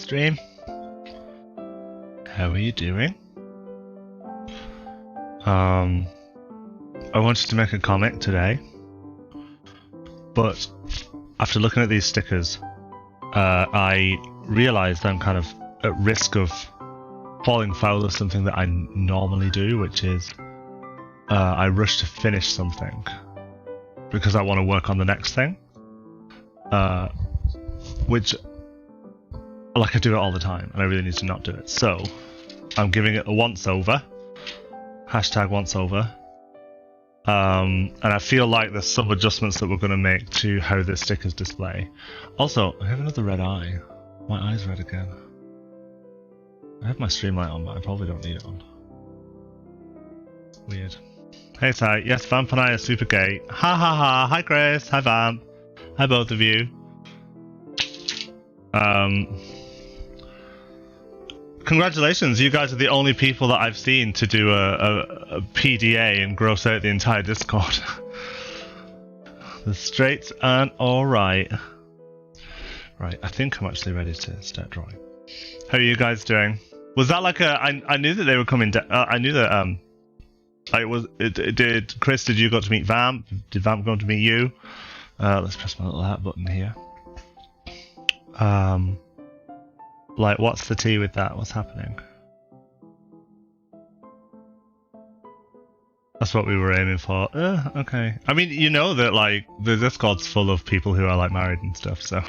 stream. How are you doing? I wanted to make a comic today, but after looking at these stickers, I realised I'm kind of at risk of falling foul of something that I normally do, which is I rush to finish something because I want to work on the next thing, which, like, I do it all the time, and I really need to not do it. So I'm giving it a once over. Hashtag once over. And I feel like there's some adjustments that we're going to make to how this stickers display. Also, I have another red eye. My eye's red again. I have my streamlight on, but I probably don't need it on. Weird. Hey Ty, yes, Vamp and I are super gay. Ha ha ha, hi Chris, hi Vamp. Hi both of you. Congratulations, you guys are the only people that I've seen to do a PDA and gross out the entire Discord. The straights aren't alright. Right, I think I'm actually ready to start drawing. How are you guys doing? Was that like a... I knew that they were coming down... I knew that... Did Chris, did you go to meet Vamp? Did Vamp go to meet you? Let's press my little hat button here. Like, what's the tea with that? What's happening? That's what we were aiming for. Okay. I mean, you know that, like, the Discord's full of people who are, like, married and stuff, so...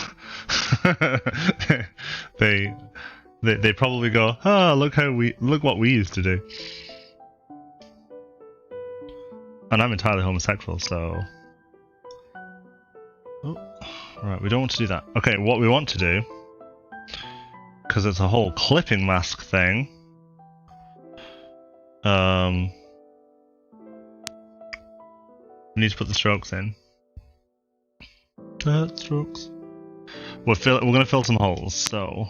they probably go, oh, look what we used to do. And I'm entirely homosexual, so... Oh, right, we don't want to do that. Okay, what we want to do, because it's a whole clipping mask thing, we need to put the strokes in. Strokes. We're going to fill some holes, so...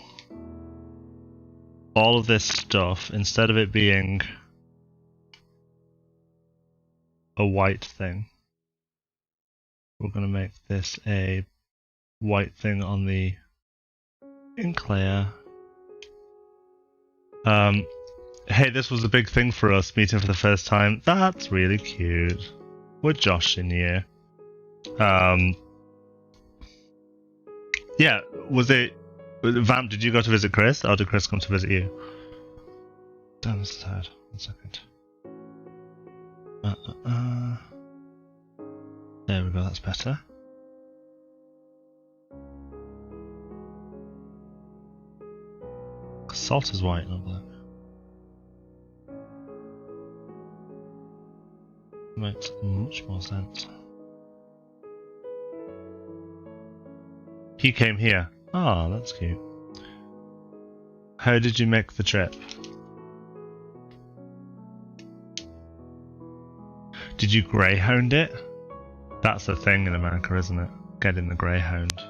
all of this stuff, instead of it being a white thing, we're going to make this a white thing on the ink layer. Hey, this was a big thing for us, meeting for the first time. That's really cute. With Josh in here. Yeah, was it... Vamp, did you go to visit Chris, or did Chris come to visit you? Damn, this is hard. 1 second. There we go, that's better. Salt is white, not black. Makes much more sense. He came here. Oh, that's cute. How did you make the trip? Did you greyhound it? That's the thing in America, isn't it? Getting the greyhound.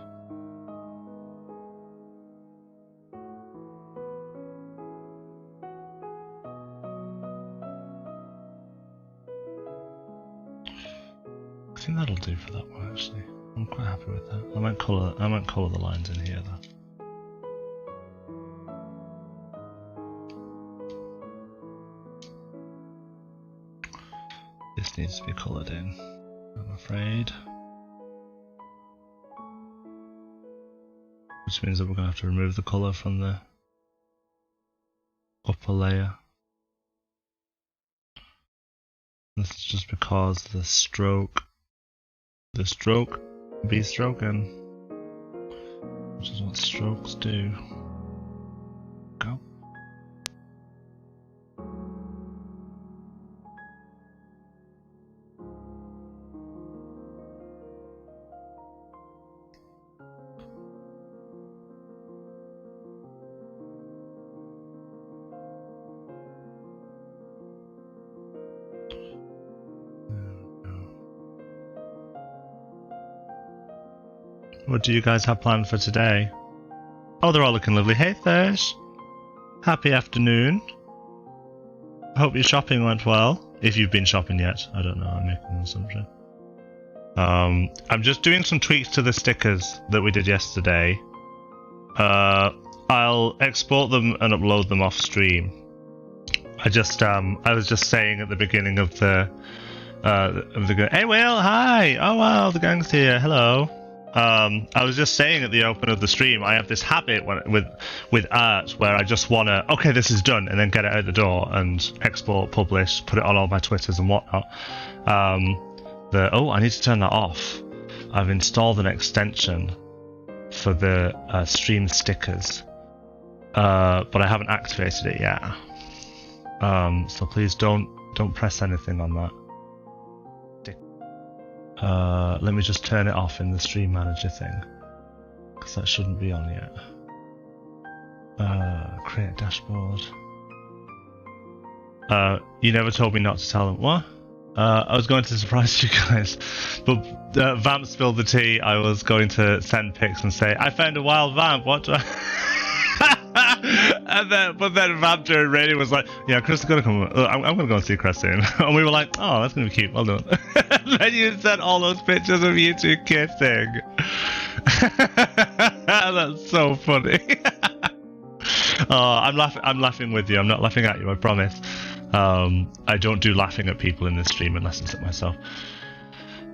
I think that'll do for that one, actually. I'm quite happy with that. I might colour the lines in here though. This needs to be coloured in, I'm afraid. Which means that we're going to have to remove the colour from the upper layer. This is just because the stroke be stroking, which is what strokes do. Go. What do you guys have planned for today? Oh, they're all looking lovely. Hey, Thursh. Happy afternoon. Hope your shopping went well. If you've been shopping yet. I don't know, I'm making an assumption. I'm just doing some tweaks to the stickers that we did yesterday. I'll export them and upload them off stream. I was just saying at the beginning of the hey Will, hi! Oh wow, the gang's here. Hello. I was just saying at the open of the stream, I have this habit with art where I just wanna, okay, this is done, and then get it out the door and export, publish, put it on all my Twitters and whatnot. I need to turn that off. I've installed an extension for the stream stickers, but I haven't activated it yet. So please don't press anything on that. Let me just turn it off in the stream manager thing, because that shouldn't be on yet. Create dashboard. You never told me not to tell them. What? I was going to surprise you guys, but Vamp spilled the tea. I was going to send pics and say, I found a wild vamp, what do I... But then Vamp during radio was like, yeah, Chris is going to come. I'm going to go and see Chris soon. And we were like, oh, that's going to be cute. Well done. And then you sent all those pictures of you two kissing. That's so funny. I'm laughing with you. I'm not laughing at you, I promise. I don't do laughing at people in this stream unless it's at myself.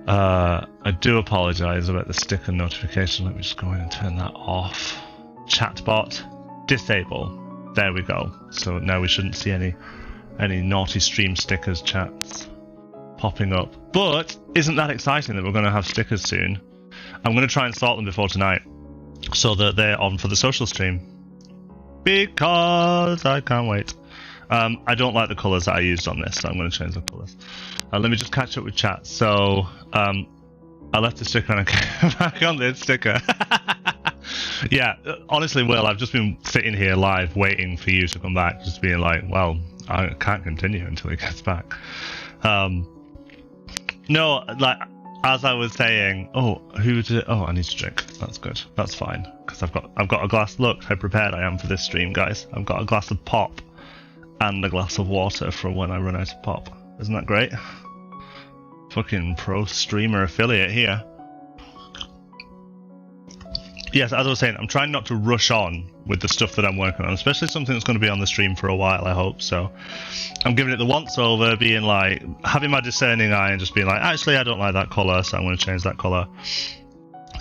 I do apologise about the sticker notification. Let me just go in and turn that off. Chatbot, disable. There we go. So now we shouldn't see any naughty stream stickers chats popping up. But isn't that exciting that we're going to have stickers soon? I'm going to try and sort them before tonight so that they're on for the social stream. Because I can't wait. I don't like the colours that I used on this, so I'm going to change the colours. Let me just catch up with chat. So I left the sticker and I came back on this sticker. Yeah, honestly, Will, I've just been sitting here live waiting for you to come back, just being like, well, I can't continue until he gets back. No, like, as I was saying, I need to drink. That's good. That's fine, because I've got a glass. Look how prepared I am for this stream, guys. I've got a glass of pop and a glass of water for when I run out of pop. Isn't that great? Fucking pro streamer affiliate here. Yes, as I was saying, I'm trying not to rush on with the stuff that I'm working on, especially something that's going to be on the stream for a while, I hope. So I'm giving it the once over, being like, having my discerning eye and just being like, actually, I don't like that colour, so I'm going to change that colour.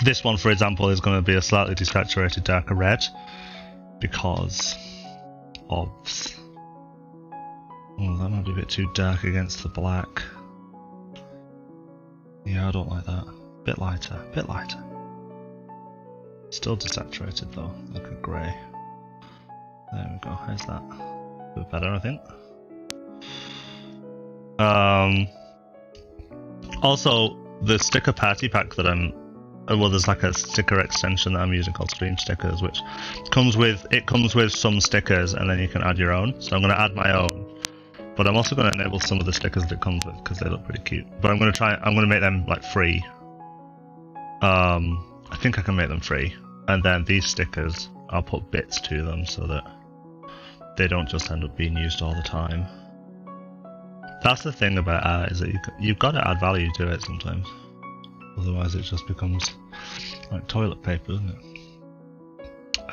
This one, for example, is going to be a slightly desaturated darker red because obs. Oh, that might be a bit too dark against the black. Yeah, I don't like that. Bit lighter, bit lighter. Still desaturated though, like a grey. There we go, how's that? A bit better, I think. Also, the sticker party pack that there's like a sticker extension that I'm using called Stream Stickers, which comes with some stickers and then you can add your own. So I'm going to add my own, but I'm also going to enable some of the stickers that it comes with because they look pretty cute. But I'm going to make them like free. I think I can make them free, and then these stickers, I'll put bits to them so that they don't just end up being used all the time. That's the thing about art, is that you've got to add value to it sometimes. Otherwise it just becomes like toilet paper, isn't it?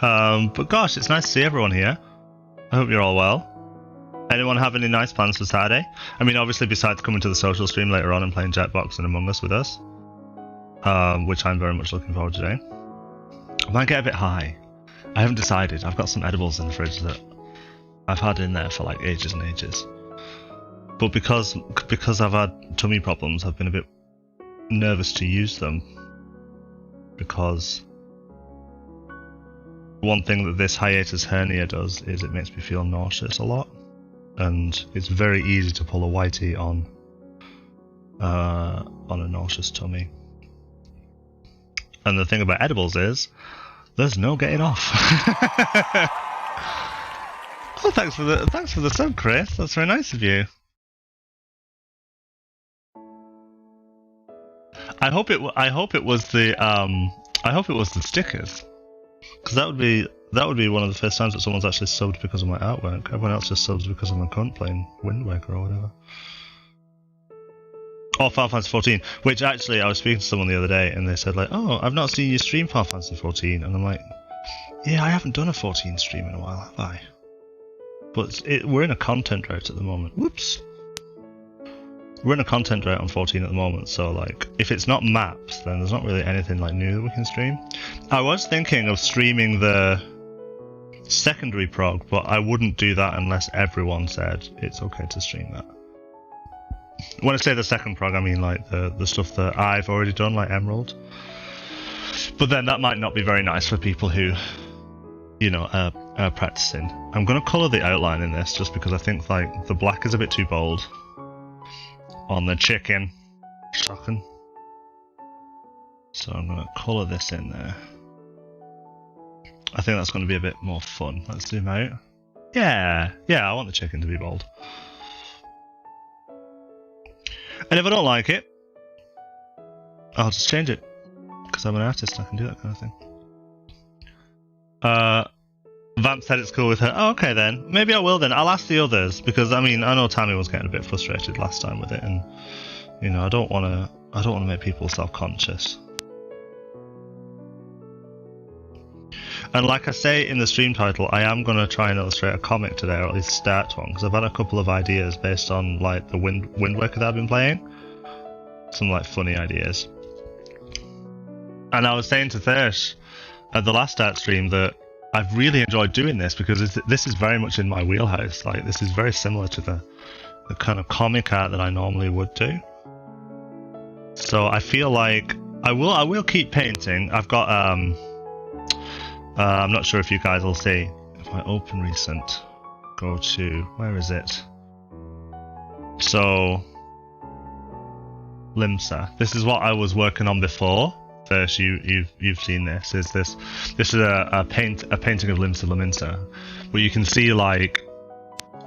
But gosh, it's nice to see everyone here. I hope you're all well. Anyone have any nice plans for Saturday? I mean, obviously besides coming to the social stream later on and playing Jackbox and Among Us with us. Which I'm very much looking forward to doing. I might get a bit high. I haven't decided. I've got some edibles in the fridge that I've had in there for like ages and ages. But because I've had tummy problems, I've been a bit nervous to use them. Because one thing that this hiatus hernia does is it makes me feel nauseous a lot. And it's very easy to pull a whitey on a nauseous tummy. And the thing about edibles is, there's no getting off. Oh, thanks for the sub, Chris. That's very nice of you. I hope it was the stickers, because that would be one of the first times that someone's actually subbed because of my artwork. Everyone else just subs because I'm currently playing Wind Waker or whatever. Or Final Fantasy 14, which actually I was speaking to someone the other day and they said like, oh, I've not seen you stream Final Fantasy 14, and I'm like, Yeah, I haven't done a 14 stream in a while, have I? But we're in a content drought at the moment. Whoops. We're in a content drought on 14 at the moment, so like, if it's not maps, then there's not really anything like new that we can stream. I was thinking of streaming the secondary prog, but I wouldn't do that unless everyone said it's okay to stream that. When I say the second prog, I mean like the stuff that I've already done, like Emerald. But then that might not be very nice for people who, you know, are practicing. I'm going to colour the outline in this just because I think like the black is a bit too bold on the chicken. Shocking. So I'm going to colour this in there. I think that's going to be a bit more fun. Let's zoom out. Yeah, I want the chicken to be bold. And if I don't like it, I'll just change it. Because I'm an artist, I can do that kind of thing. Vamp said it's cool with her. Oh, okay then. Maybe I will then. I'll ask the others, because I mean, I know Tammy was getting a bit frustrated last time with it, and you know, I don't want to make people self-conscious. And like I say in the stream title, I am going to try and illustrate a comic today, or at least start one, because I've had a couple of ideas based on like the Wind Waker that I've been playing. Some like funny ideas. And I was saying to Thirsh at the last art stream that I've really enjoyed doing this because this is very much in my wheelhouse. Like, this is very similar to the kind of comic art that I normally would do. So I feel like I will keep painting. I've got I'm not sure if you guys will see. If I open recent, go to, where is it? So Limsa. This is what I was working on before. First, you've seen this. This is a painting of Limsa Laminsa, where you can see, like,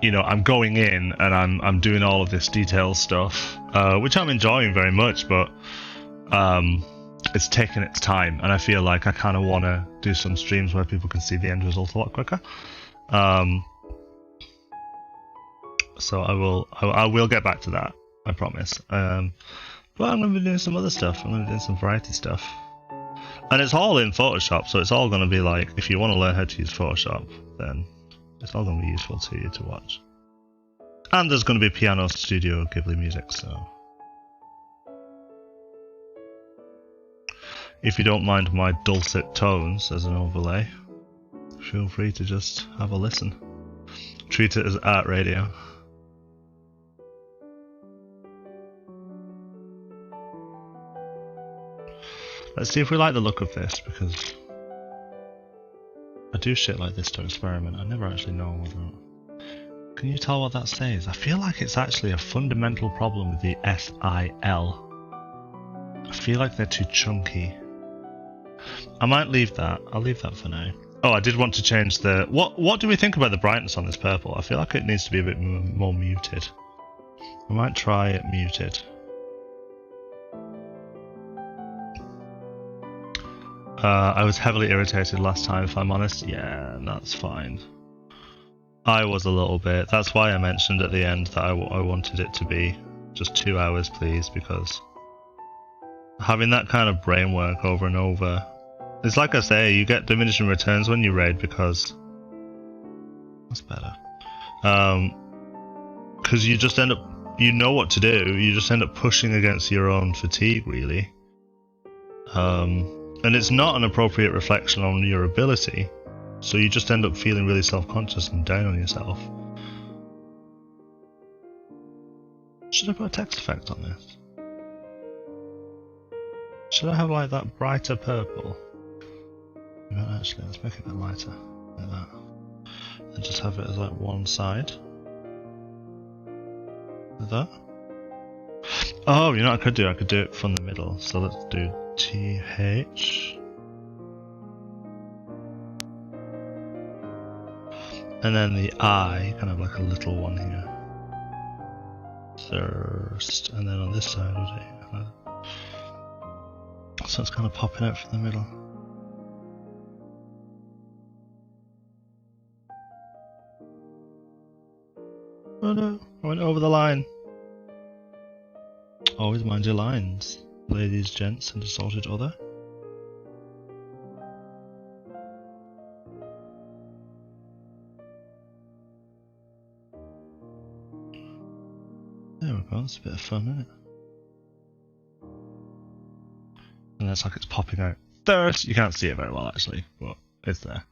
you know, I'm going in and I'm doing all of this detail stuff, which I'm enjoying very much, but it's taking its time, and I feel like I kind of want to do some streams where people can see the end result a lot quicker. So I will get back to that, I promise. But I'm going to be doing some other stuff. I'm going to be doing some variety stuff. And it's all in Photoshop, so it's all going to be like, if you want to learn how to use Photoshop, then it's all going to be useful to you to watch. And there's going to be Piano Studio Ghibli music, so if you don't mind my dulcet tones as an overlay, feel free to just have a listen. Treat it as art radio. Let's see if we like the look of this, because I do shit like this to experiment. I never actually know whether... Can you tell what that says? I feel like it's actually a fundamental problem with the SIL. I feel like they're too chunky. I might leave that. I'll leave that for now. Oh, I did want to change the... What do we think about the brightness on this purple? I feel like it needs to be a bit more muted. I might try it muted. I was heavily irritated last time, if I'm honest. Yeah, that's fine. I was a little bit. That's why I mentioned at the end that I wanted it to be just 2 hours, please, because having that kind of brain work over and over, it's like I say, you get diminishing returns when you raid, because that's better. Because you just end up, you know what to do. You just end up pushing against your own fatigue, really. And it's not an appropriate reflection on your ability, so you just end up feeling really self-conscious and down on yourself. Should I put a text effect on this? Should I have like that brighter purple? Actually, let's make it a bit lighter, like that. And just have it as like one side. Like that. Oh, you know what I could do? I could do it from the middle. So let's do TH. And then the I, kind of like a little one here. Thirst. And then on this side, so it's kind of popping out from the middle. Oh no, I went over the line. Always mind your lines, ladies, gents, and assorted other. go. It's a bit of fun, isn't it? And it's like it's popping out. Third, you can't see it very well actually, but it's there.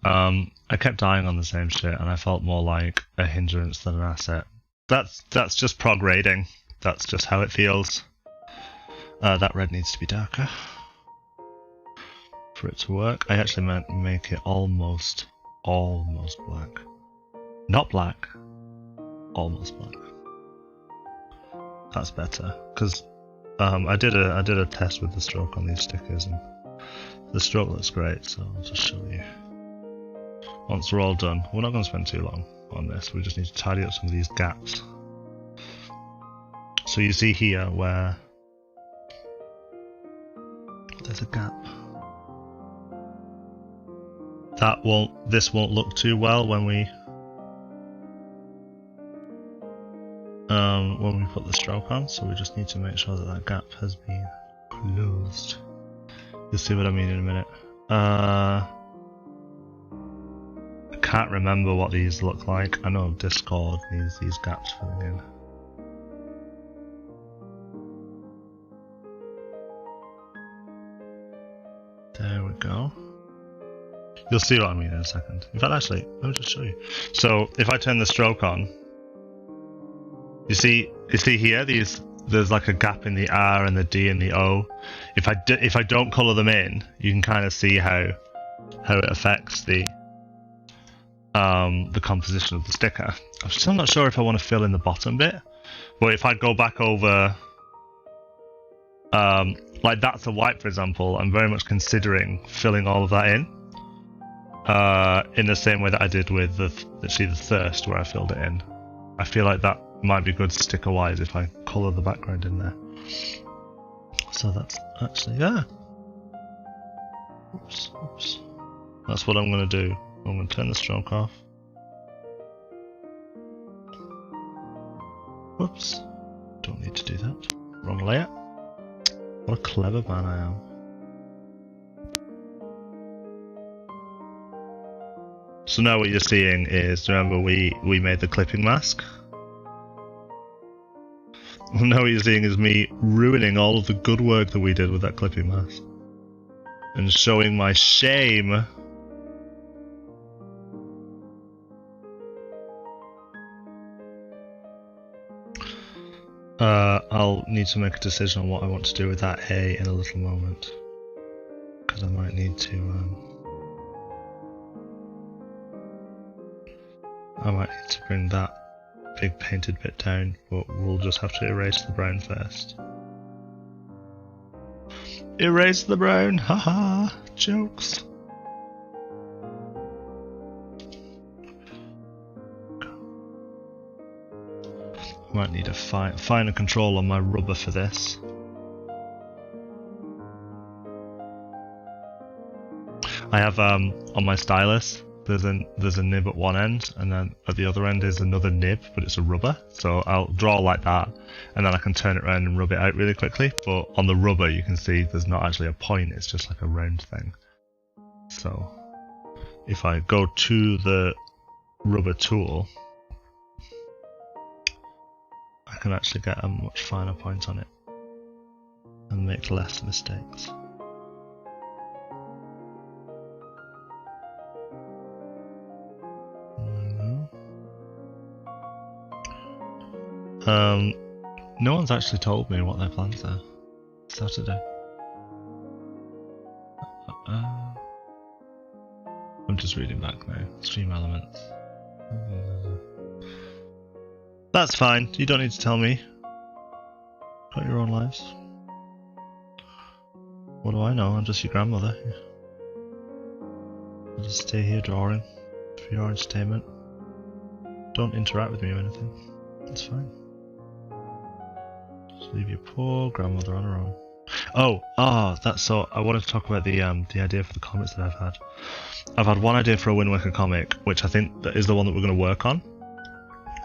I kept dying on the same shit, and I felt more like a hindrance than an asset. That's just prog raiding. That's just how it feels. That red needs to be darker for it to work. I actually meant make it almost black. Not black, almost black. That's better, because I did a test with the stroke on these stickers, and the stroke looks great. So I'll just show you. Once we're all done, we're not going to spend too long on this. We just need to tidy up some of these gaps. So you see here where there's a gap. This won't look too well when we put the stroke on, so we just need to make sure that that gap has been closed. You'll see what I mean in a minute. I can't remember what these look like. I know Discord needs these gaps filling in. There we go. You'll see what I mean in a second. In fact, actually, let me just show you. So if I turn the stroke on, you see here there's like a gap in the R and the D and the O. If I don't colour them in, you can kind of see how it affects the composition of the sticker. I'm still not sure if I want to fill in the bottom bit, but if I go back over, like that's a white, for example, I'm very much considering filling all of that in the same way that I did with the thirst, where I filled it in. I feel like that might be good sticker wise if I colour the background in there. So that's actually, yeah. Oops. That's what I'm going to do. I'm going to turn the stroke off. Whoops. Don't need to do that. Wrong layer. What a clever man I am. So now what you're seeing is, remember we made the clipping mask? Now what you're seeing is me ruining all of the good work that we did with that clipping mask. And showing my shame. I'll need to make a decision on what I want to do with that A in a little moment. Because I might need to bring that big painted bit down, but we'll just have to erase the brown first. Erase the brown, haha, jokes. I might need a finer control on my rubber for this. I have on my stylus, there's a nib at one end, and then at the other end is another nib, but it's a rubber. So I'll draw like that, and then I can turn it around and rub it out really quickly. But on the rubber, you can see there's not actually a point; it's just like a round thing. So if I go to the rubber tool, I can actually get a much finer point on it and make less mistakes. No one's actually told me what their plans are. Saturday. I'm just reading back now. Stream elements. That's fine. You don't need to tell me. Got your own lives. What do I know? I'm just your grandmother. I'll just stay here drawing for your entertainment. Don't interact with me or anything. It's fine. Just leave your poor grandmother on her own. That's so. I wanted to talk about the idea for the comics that I've had. I've had one idea for a Wind Waker comic, which I think that is the one that we're going to work on.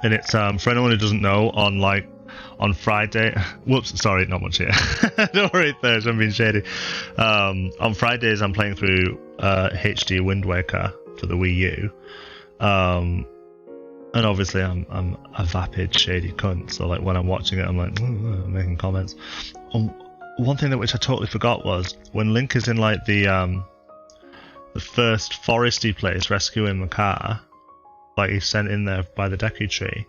And it's for anyone who doesn't know, on Friday. Whoops, sorry, not much here. Don't worry, Thursday, I'm being shady. On Fridays, I'm playing through HD Wind Waker for the Wii U. And obviously I'm a vapid, shady cunt, so like when I'm watching it I'm like making comments. One thing which I totally forgot was when Link is in like the first foresty place rescuing Makar, like he's sent in there by the Deku Tree.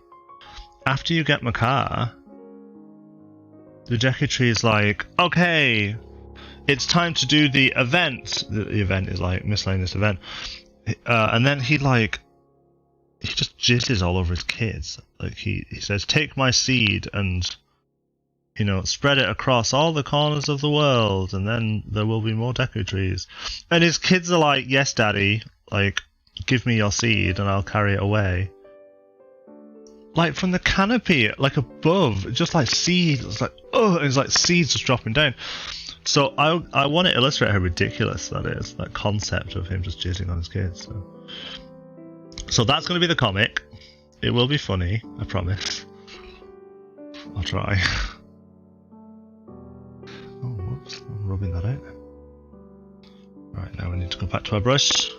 After you get Makar, the Deku Tree is like, okay, it's time to do the event. The event is like miscellaneous event, and then he just jizzes all over his kids. Like he says, take my seed and, you know, spread it across all the corners of the world, and then there will be more Deku Trees. And his kids are like, yes, daddy, like, give me your seed and I'll carry it away. Like from the canopy, like above, just like seeds. It's like, oh, it's like seeds just dropping down. So I want to illustrate how ridiculous that is, that concept of him just jizzing on his kids. So that's going to be the comic. It will be funny, I promise. I'll try. Oh, whoops, I'm rubbing that out. Right, now we need to go back to our brush.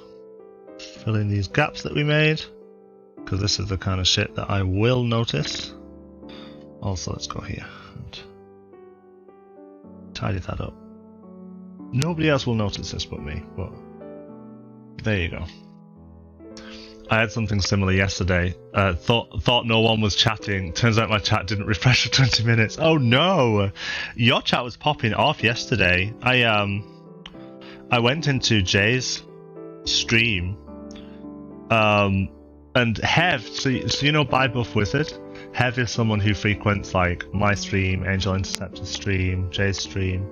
Fill in these gaps that we made, because this is the kind of shit that I will notice. Also, let's go here and tidy that up. Nobody else will notice this but me, but there you go. I had something similar yesterday. Thought no one was chatting. Turns out my chat didn't refresh for 20 minutes. Oh no! Your chat was popping off yesterday. I went into Jay's stream, and Hev. So you know, by Buff Wizard, Hev is someone who frequents like my stream, Angel Interceptor's stream, Jay's stream,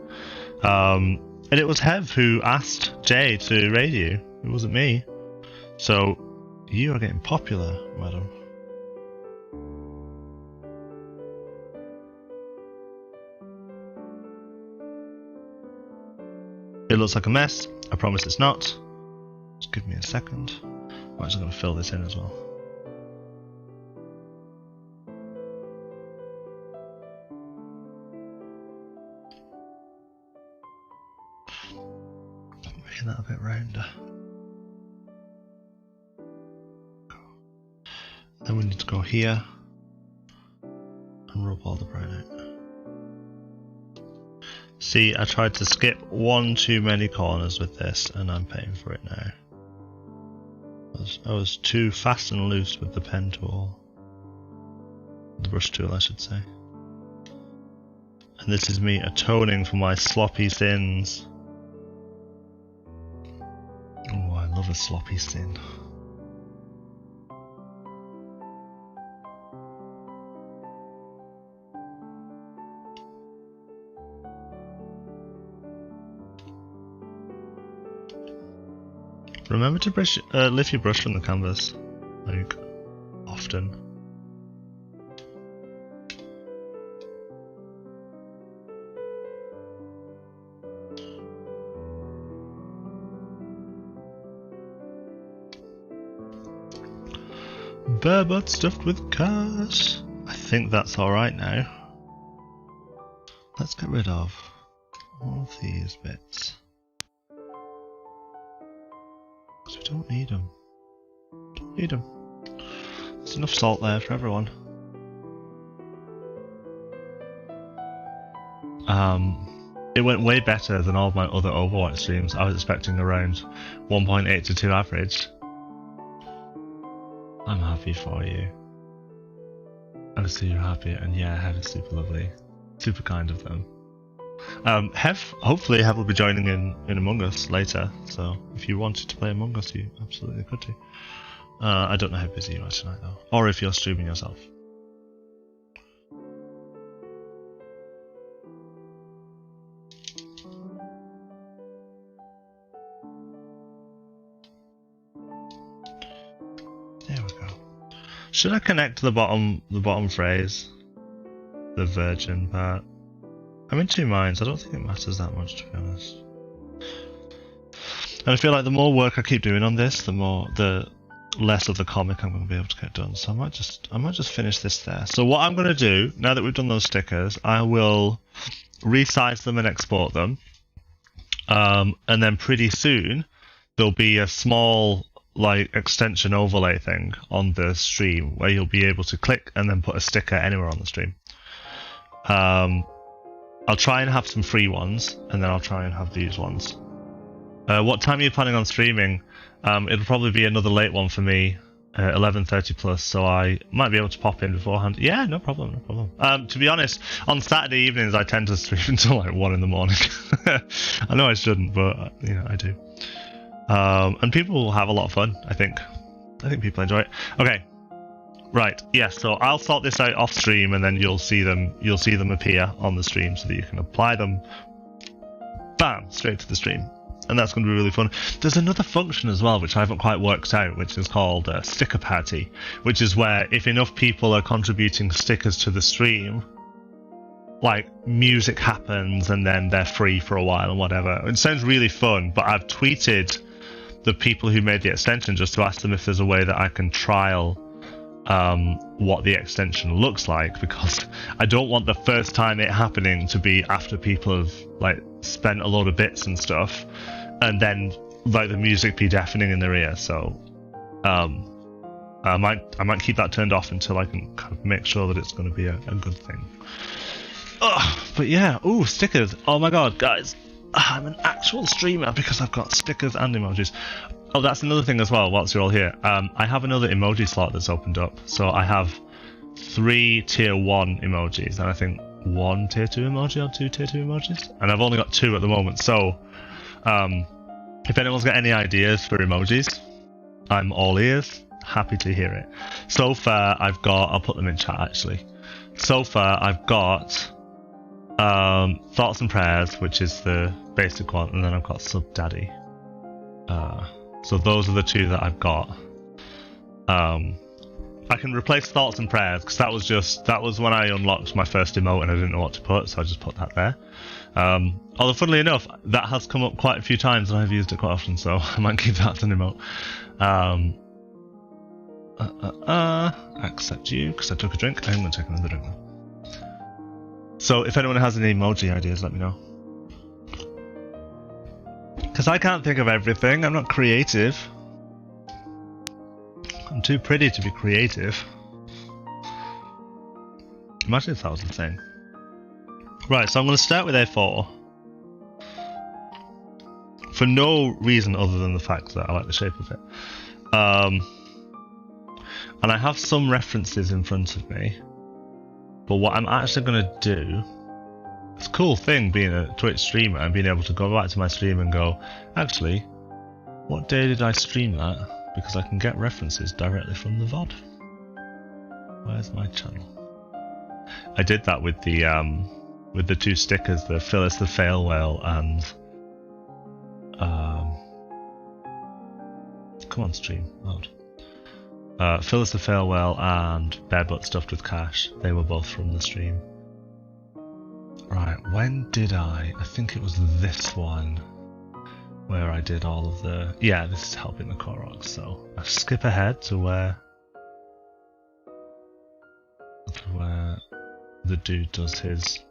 and it was Hev who asked Jay to raid you. It wasn't me. So. You are getting popular, madam. It looks like a mess. I promise it's not. Just give me a second. I'm actually going to fill this in as well. Making that a bit rounder. Then we need to go here and rub all the brown out. See, I tried to skip one too many corners with this and I'm paying for it now. I was too fast and loose with the pen tool. The brush tool, I should say. And this is me atoning for my sloppy sins. Oh, I love a sloppy sin. Remember to brush, lift your brush from the canvas, like, often. Bear butt stuffed with cash. I think that's alright now. Let's get rid of all of these bits. Because we don't need them. Don't need them. There's enough salt there for everyone. It went way better than all of my other Overwatch streams. I was expecting around 1.8 to 2 average. I'm happy for you. I see you're happy, and yeah, Hev is super lovely. Super kind of them. Hopefully Hev will be joining in Among Us later, so if you wanted to play Among Us, you absolutely could do. I don't know how busy you are tonight though, or if you're streaming yourself. There we go. Should I connect to the bottom phrase? The virgin part. I'm in two minds. I don't think it matters that much, to be honest. And I feel like the more work I keep doing on this, the less of the comic I'm going to be able to get done. So I might just finish this there. So what I'm going to do, now that we've done those stickers, I will resize them and export them. And then pretty soon there'll be a small like extension overlay thing on the stream where you'll be able to click and then put a sticker anywhere on the stream. I'll try and have some free ones, and then I'll try and have these ones. What time are you planning on streaming? It'll probably be another late one for me, 11:30 plus, so I might be able to pop in beforehand. Yeah, no problem, no problem. To be honest, on Saturday evenings I tend to stream until like 1 in the morning. I know I shouldn't, but you know I do. And people have a lot of fun. I think people enjoy it. Okay, right. Yes. So I'll sort this out off stream, and then you'll see them appear on the stream so that you can apply them. Bam! Straight to the stream. And that's going to be really fun. There's another function as well, which I haven't quite worked out, which is called Sticker Party, which is where if enough people are contributing stickers to the stream, like music happens and then they're free for a while and whatever. It sounds really fun, but I've tweeted the people who made the extension just to ask them if there's a way that I can trial what the extension looks like, because I don't want the first time it happening to be after people have like spent a load of bits and stuff, and then like the music be deafening in their ear. So I might keep that turned off until I can kind of make sure that it's going to be a good thing. But yeah, ooh, stickers. Oh my god, guys, I'm an actual streamer because I've got stickers and emojis. Oh, that's another thing as well, whilst you're all here. I have another emoji slot that's opened up. So I have 3 tier 1 emojis, and I think 1 tier 2 emoji or 2 tier 2 emojis. And I've only got 2 at the moment. So if anyone's got any ideas for emojis, I'm all ears. Happy to hear it. So far, I've got... I'll put them in chat, actually. So far, I've got Thoughts and Prayers, which is the basic one, and then I've got Sub Daddy. So those are the 2 that I've got. I can replace Thoughts and Prayers because that was when I unlocked my first emote and I didn't know what to put, so I just put that there. Although funnily enough, that has come up quite a few times and I've used it quite often, so I might keep that as an emote. Accept you because I took a drink. I'm going to take another drink now. So if anyone has any emoji ideas, let me know. Because I can't think of everything. I'm not creative. I'm too pretty to be creative. Imagine if that was the thing. Right, so I'm going to start with A4. For no reason other than the fact that I like the shape of it. And I have some references in front of me. But what I'm actually going to do... It's a cool thing being a Twitch streamer and being able to go back to my stream and go, actually, what day did I stream that? Because I can get references directly from the VOD. Where's my channel? I did that with the 2 stickers, the Phyllis the Fail Whale and come on stream, load. Phyllis the Fail Whale and Bare Butt Stuffed with Cash. They were both from the stream. Right, when did I think it was this one where I did all of the... Yeah, this is helping the Koroks, so I skip ahead to where the dude does his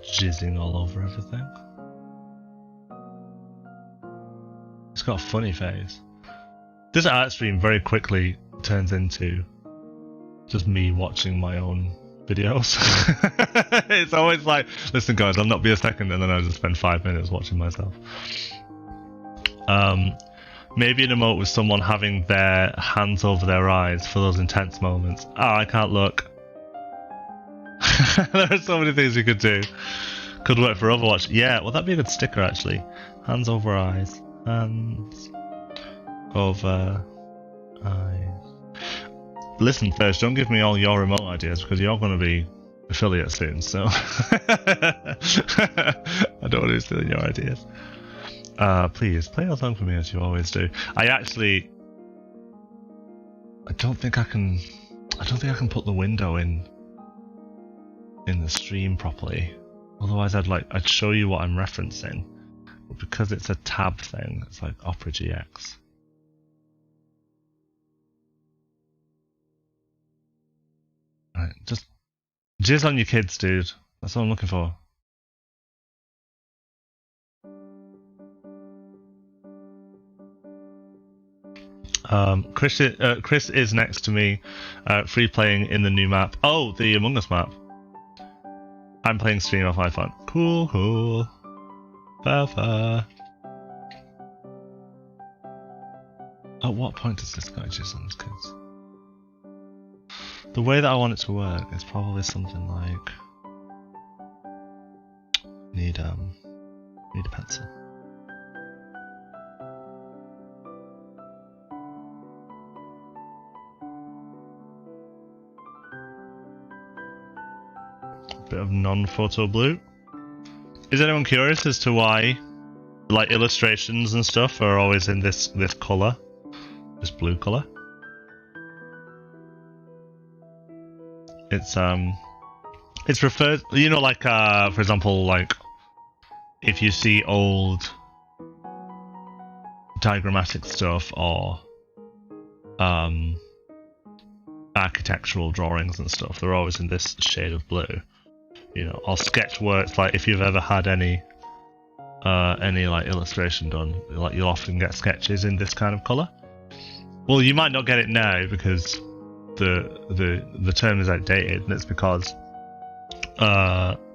jizzing all over everything. He's got a funny face. This art stream very quickly turns into just me watching my own videos. It's always like, listen guys, I'll not be a second, and then I just spend 5 minutes watching myself. Maybe an emote with someone having their hands over their eyes for those intense moments. Oh, I can't look. There are so many things you could do. Could work for Overwatch. Yeah, well that'd be a good sticker actually. Hands over eyes. Hands over eyes. Listen first, don't give me all your remote ideas because you're going to be affiliate soon, so I don't want to steal your ideas. Please play along for me as you always do. I don't think I can put the window in the stream properly. Otherwise I'd show you what I'm referencing. But because it's a tab thing, it's like Opera GX. Right, just jizz on your kids, dude. That's what I'm looking for. Chris is next to me, free playing in the new map. Oh, the Among Us map. I'm playing stream off my phone. Cool. Fair. At what point does this guy jizz on his kids? The way that I want it to work is probably something like need a pencil. Bit of non-photo blue. Is anyone curious as to why, like, illustrations and stuff are always in this color, this blue color? It's referred, you know, like for example, like if you see old diagrammatic stuff or architectural drawings and stuff, they're always in this shade of blue. You know, or sketch works, like if you've ever had any like illustration done, like you'll often get sketches in this kind of color. Well, you might not get it now because the term is outdated, and it's because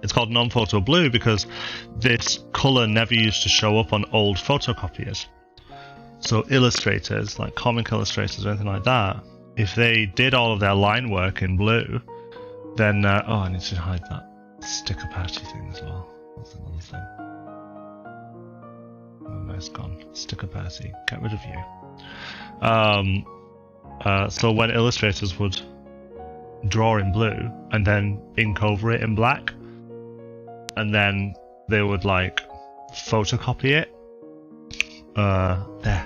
it's called non-photo blue because this color never used to show up on old photocopiers. So illustrators, like comic illustrators or anything like that, if they did all of their line work in blue, then oh, I need to hide that sticker patchy thing as well. That's another thing. Oh, no, it's gone. Sticker patchy. Get rid of you. So when illustrators would draw in blue and then ink over it in black, and then they would like photocopy it. There.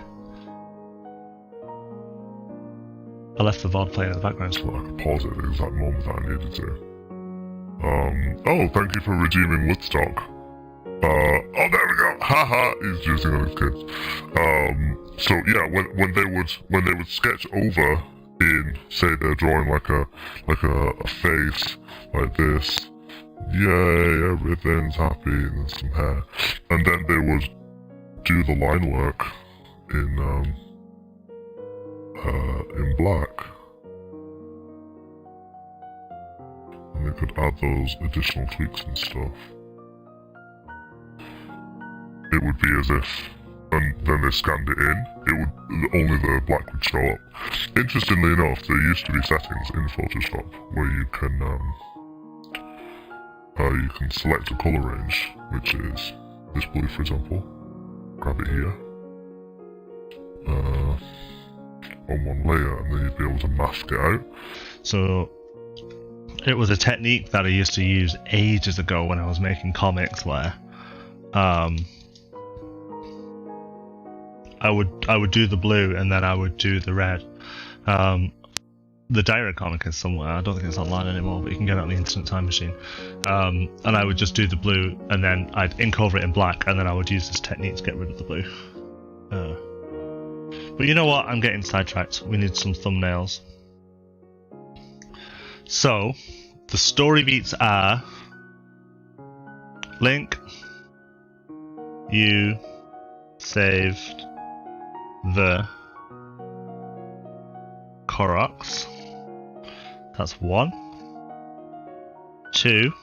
I left the VOD playing in the background. So I could pause it at the exact moment that I needed to. Oh, thank you for redeeming Woodstock. Oh, there we go. Haha, he's juicing on his kids. So yeah, when they would sketch over in, say they're drawing like a face like this. Yay, everything's happy and there's some hair. And then they would do the line work in black. And they could add those additional tweaks and stuff. It would be as if, and then they scanned it in, only the black would show up. Interestingly enough, there used to be settings in Photoshop where you can select a color range, which is this blue, for example. Grab it here, on one layer, and then you'd be able to mask it out. So it was a technique that I used to use ages ago when I was making comics, where I would do the blue and then I would do the red. The direct comic is somewhere. I don't think it's online anymore, but you can get it on the Instant Time Machine. And I would just do the blue and then I'd ink over it in black, and then I would use this technique to get rid of the blue. But you know what? I'm getting sidetracked. We need some thumbnails. So, the story beats are Link, you saved the Koroks. That's 1. 2.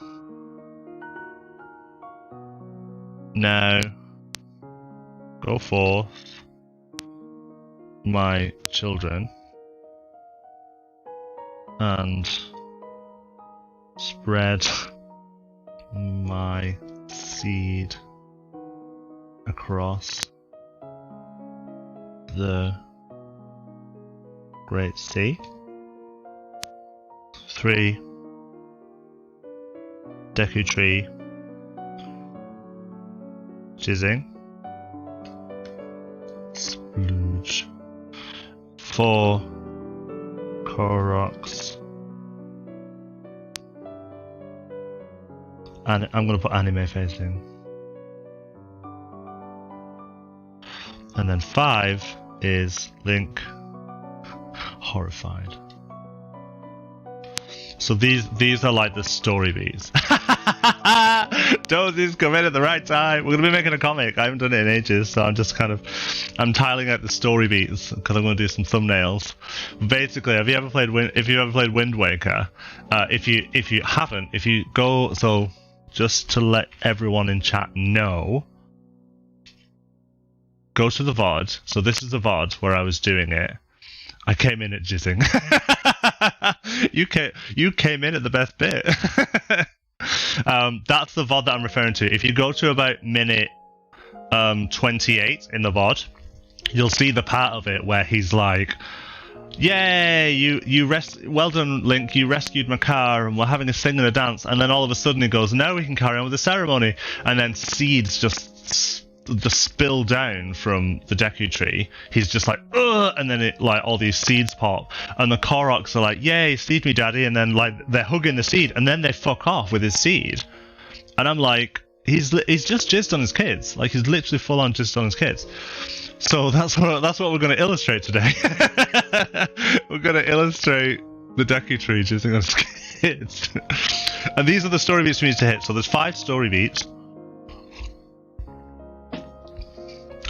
Now go forth, my children, and spread my seed across the Great Sea. 3. Deku Tree jizzing. Splooge. 4. Koroks. And I'm gonna put anime facing. And then 5 is Link horrified. So these are like the story beats. Dozie's come in at the right time. We're gonna be making a comic. I haven't done it in ages, so I'm tiling out the story beats because I'm gonna do some thumbnails. Basically, if you ever played Wind Waker, if you haven't, if you go, so just to let everyone in chat know, go to the VOD. So this is the VOD where I was doing it. I came in at jizzing. You came in at the best bit. That's the VOD that I'm referring to. If you go to about minute 28 in the VOD, you'll see the part of it where he's like, "Yay, well done, Link, you rescued my car and we're having a sing and a dance," and then all of a sudden he goes, "Now we can carry on with the ceremony," and then seeds just spill down from the Deku tree. He's just like, ugh, and then all these seeds pop, and the Koroks are like, "Yay, seed me, daddy," and then they're hugging the seed, and then they fuck off with his seed, and I'm like, he's just jizzed on his kids, like he's literally full on jizzed on his kids. So that's what we're going to illustrate today. We're going to illustrate the Deku tree jizzing on his kids. And these are the story beats we need to hit. So there's 5 story beats.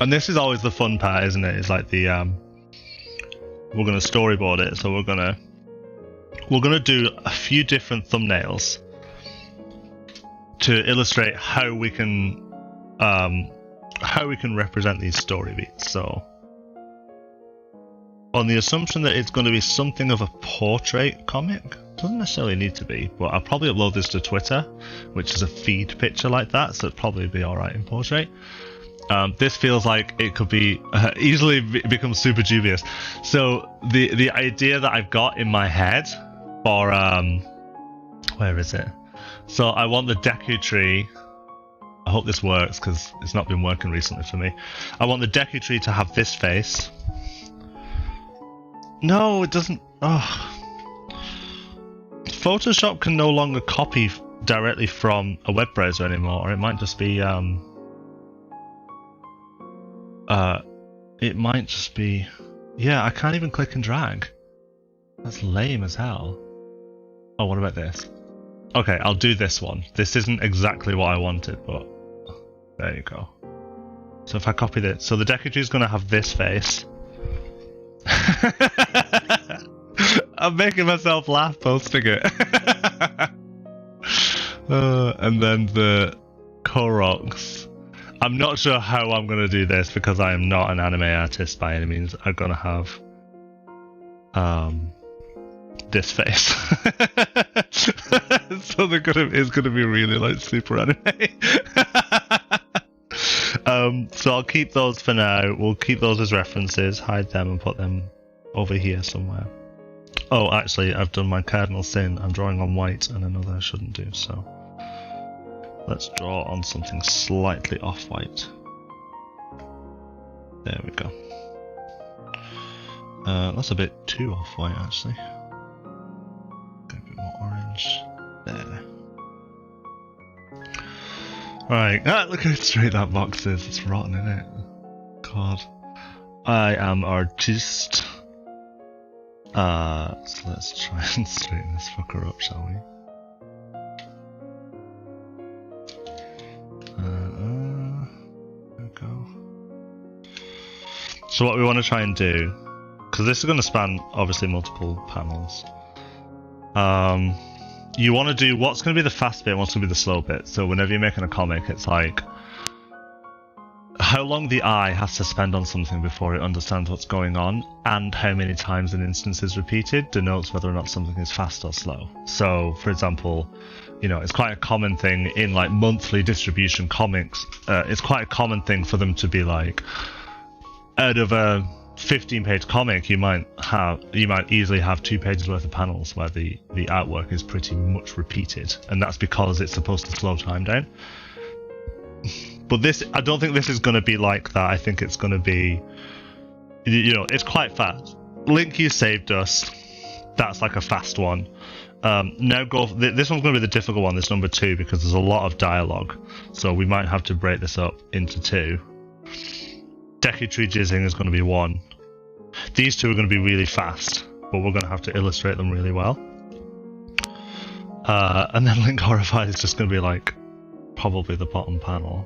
And this is always the fun part, isn't it? It's like the we're gonna storyboard it, so we're gonna do a few different thumbnails to illustrate how we can represent these story beats. So on the assumption that it's going to be something of a portrait comic, doesn't necessarily need to be, but I'll probably upload this to Twitter, which is a feed picture like that, so it'd probably be alright in portrait. This feels like it could be easily become super dubious. So the idea that I've got in my head for where is it? So I want the Deku tree. I hope this works because it's not been working recently for me. I want the Deku tree to have this face. No, it doesn't. Oh, Photoshop can no longer copy directly from a web browser anymore, or it might just be yeah, I can't even click and drag. That's lame as hell. Oh, what about this? Okay, I'll do this one. This isn't exactly what I wanted, but there you go. So if I copy this, so the Deku tree is going to have this face. I'm making myself laugh posting it. And then the Koroks. I'm not sure how I'm going to do this because I am not an anime artist by any means. I'm going to have this face. So it's going to be really like super anime. So I'll keep those for now. We'll keep those as references, hide them and put them over here somewhere. Oh, actually, I've done my cardinal sin. I'm drawing on white and I know that I shouldn't do so. Let's draw on something slightly off-white. There we go. That's a bit too off-white, actually. Get a bit more orange. There. Right. Look how straight that box is. It's rotten, isn't it? God. I am artist. So let's try and straighten this fucker up, shall we? There we go. So what we want to try and do, because this is going to span obviously multiple panels, you want to do what's going to be the fast bit and what's going to be the slow bit. So whenever you're making a comic, it's like how long the eye has to spend on something before it understands what's going on, and how many times an instance is repeated denotes whether or not something is fast or slow. So, for example, you know, it's quite a common thing in like monthly distribution comics. It's quite a common thing for them to be like, out of a 15-page comic, you might easily have 2 pages worth of panels where the artwork is pretty much repeated, and that's because it's supposed to slow time down. But this, I don't think this is going to be like that. I think it's going to be, you know, it's quite fast. Link, you saved us. That's like a fast one. Now this one's going to be the difficult one, this number 2, because there's a lot of dialogue. So we might have to break this up into 2. Deku tree jizzing is going to be 1. These 2 are going to be really fast, but we're going to have to illustrate them really well. And then Link Horrified is just going to be like probably the bottom panel.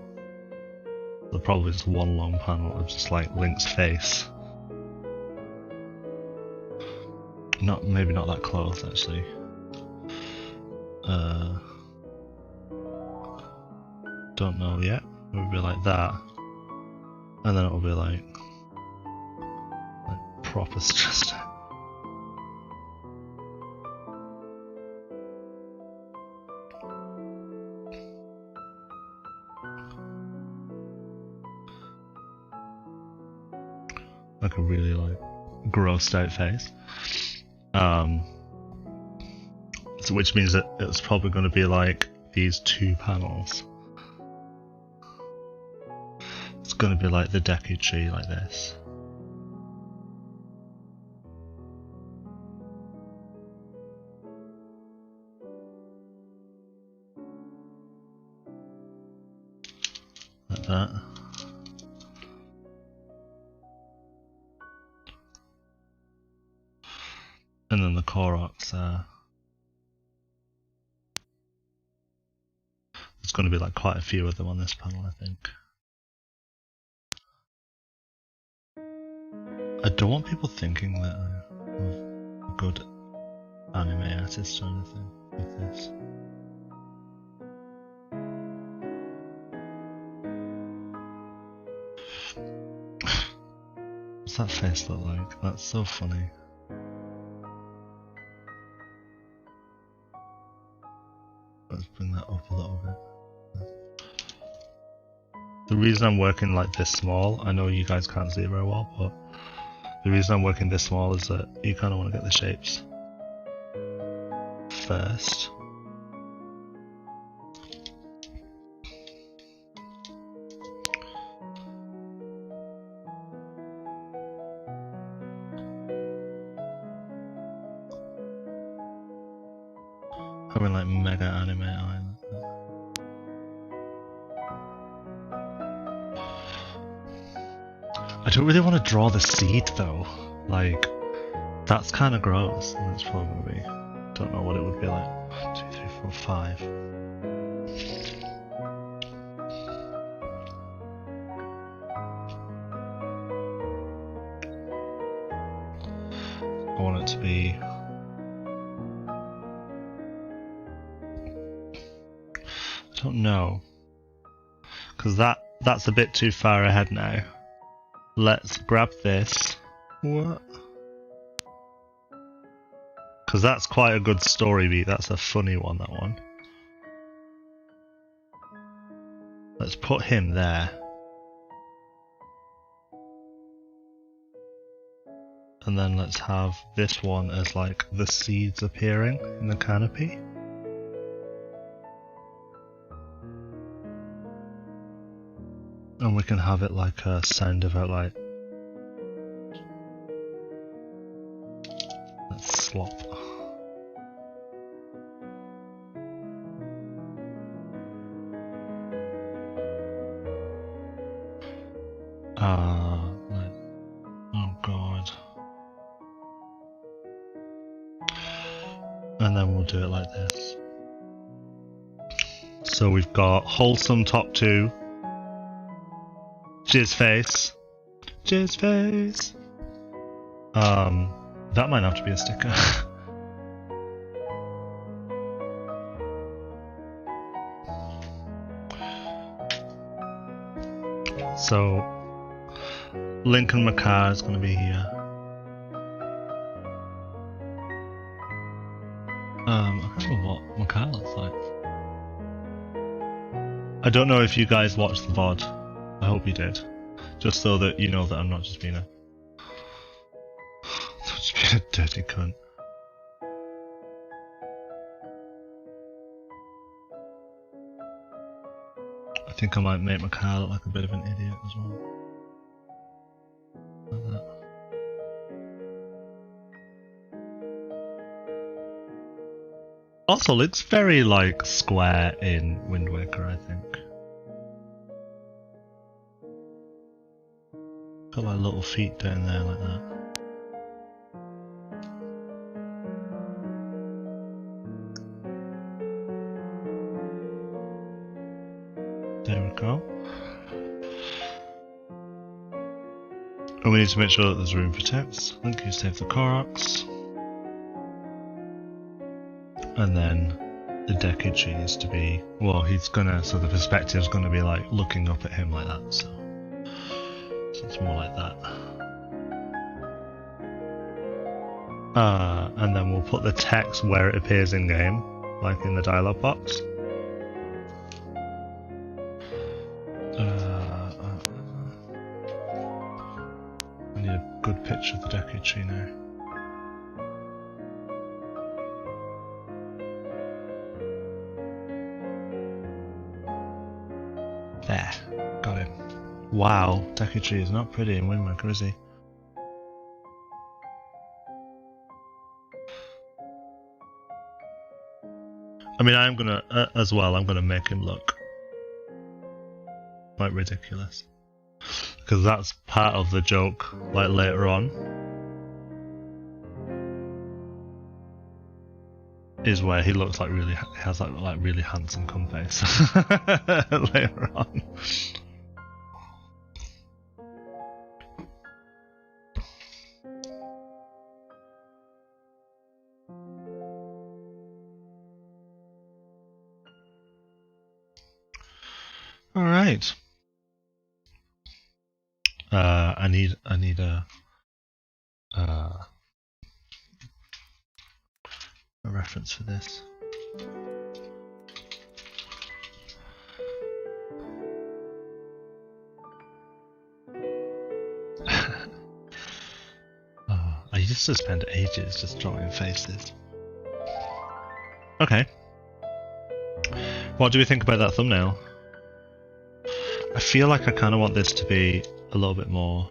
There's probably just one long panel of just like Link's face. Maybe not that close actually. Don't know yet. It would be like that, and then it will be like proper stressed out. Like a really like grossed out face. So which means that it's probably going to be like these two panels. It's going to be like the Deku tree like this. Like that. And then the Koroks there. There's going to be like quite a few of them on this panel, I think. I don't want people thinking that I'm a good anime artist or anything with this. What's that face look like? That's so funny. Let's bring that up a little bit. The reason I'm working like this small, I know you guys can't see it very well, but the reason I'm working this small is that you kind of want to get the shapes first. Having like mega anime eye like that. I don't really want to draw the seed though. Like, that's kind of gross. And it's probably, don't know what it would be like. 1, 2, 3, 4, 5. I want it to be. I don't know, because that's a bit too far ahead now. Let's grab this. What? Because that's quite a good story beat. That's a funny one, that one. Let's put him there. And then let's have this one as like the seeds appearing in the canopy. And we can have it like a sound effect, like let's slop. Like, oh god. And then we'll do it like this. So we've got wholesome top 2. Jizz face. Jizz face. That might have to be a sticker. So, Lincoln Macar is going to be here. I can't remember what Macar looks like. I don't know if you guys watched the VOD. I hope you did. Just so that you know that I'm not just being a dirty cunt. I think I might make my car look like a bit of an idiot as well. Like that. Also, looks very like square in Wind Waker, I think. Got like little feet down there like that. There we go. And we need to make sure that there's room for text. Thank you, save the Koroks. And then the Deku tree needs to be, well, so the perspective's gonna be like looking up at him like that, so it's more like that. And then we'll put the text where it appears in game, like in the dialog box. I need a good picture of the Deku tree now. There, got it. Wow, Deku tree is not pretty in Windmaker, is he? I mean, I'm gonna, as well, I'm gonna make him look like ridiculous. Because that's part of the joke, like later on. Is where he looks like really, has like really handsome cum face later on. All right. I need a reference for this. I used to spend ages just drawing faces. Okay. What do we think about that thumbnail? I feel like I kind of want this to be a little bit more,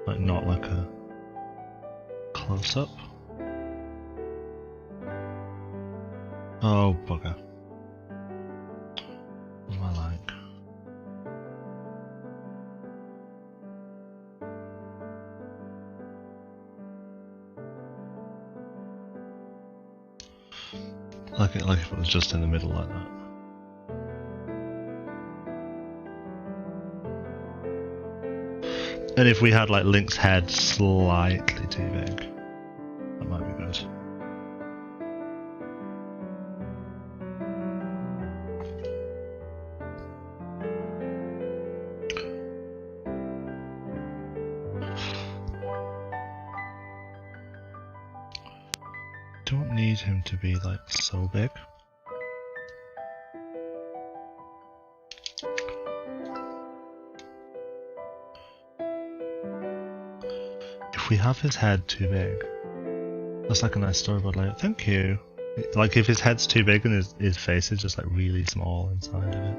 like not like a close-up. Oh, bugger. What am I like? Like if it was just in the middle like that. And if we had like Link's head slightly too big, that might be good. Don't need him to be like so big. If we have his head too big, that's like a nice storyboard layout. Thank you. Like if his head's too big and his face is just like really small inside of it.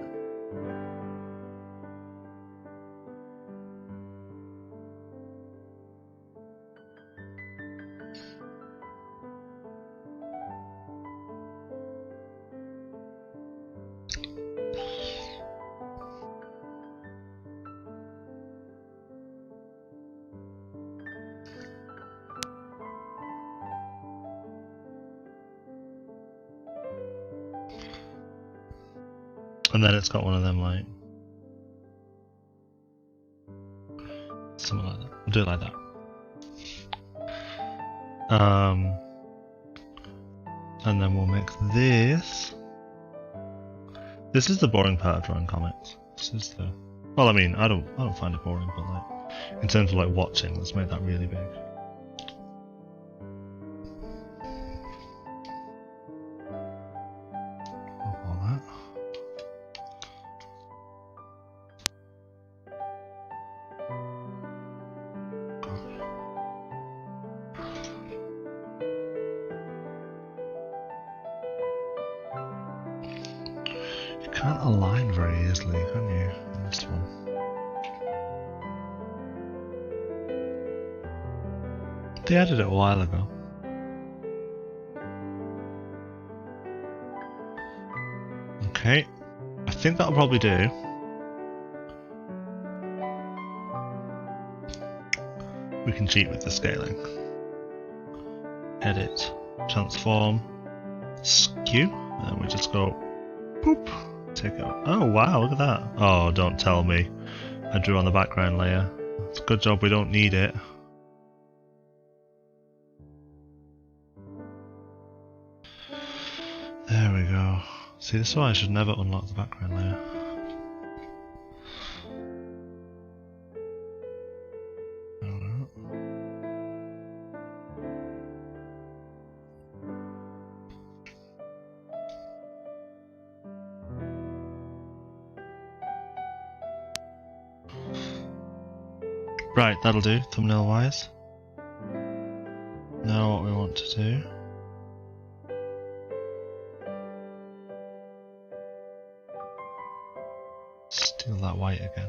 And then it's got one of them like something like that. We'll do it like that. And then we'll make this. This is the boring part of drawing comics. This is the, well, I mean, I don't find it boring, but like in terms of like watching, let's make that really big. Can't align very easily, can you, in this one? They added it a while ago. Okay, I think that'll probably do. We can cheat with the scaling. Edit, transform, skew, and then we just go boop. take it. Oh wow, look at that. Oh, don't tell me. I drew on the background layer. It's a good job we don't need it. There we go. See, this is why I should never unlock the background layer. Right, that'll do, thumbnail wise. Now what we want to do. Steal that white again.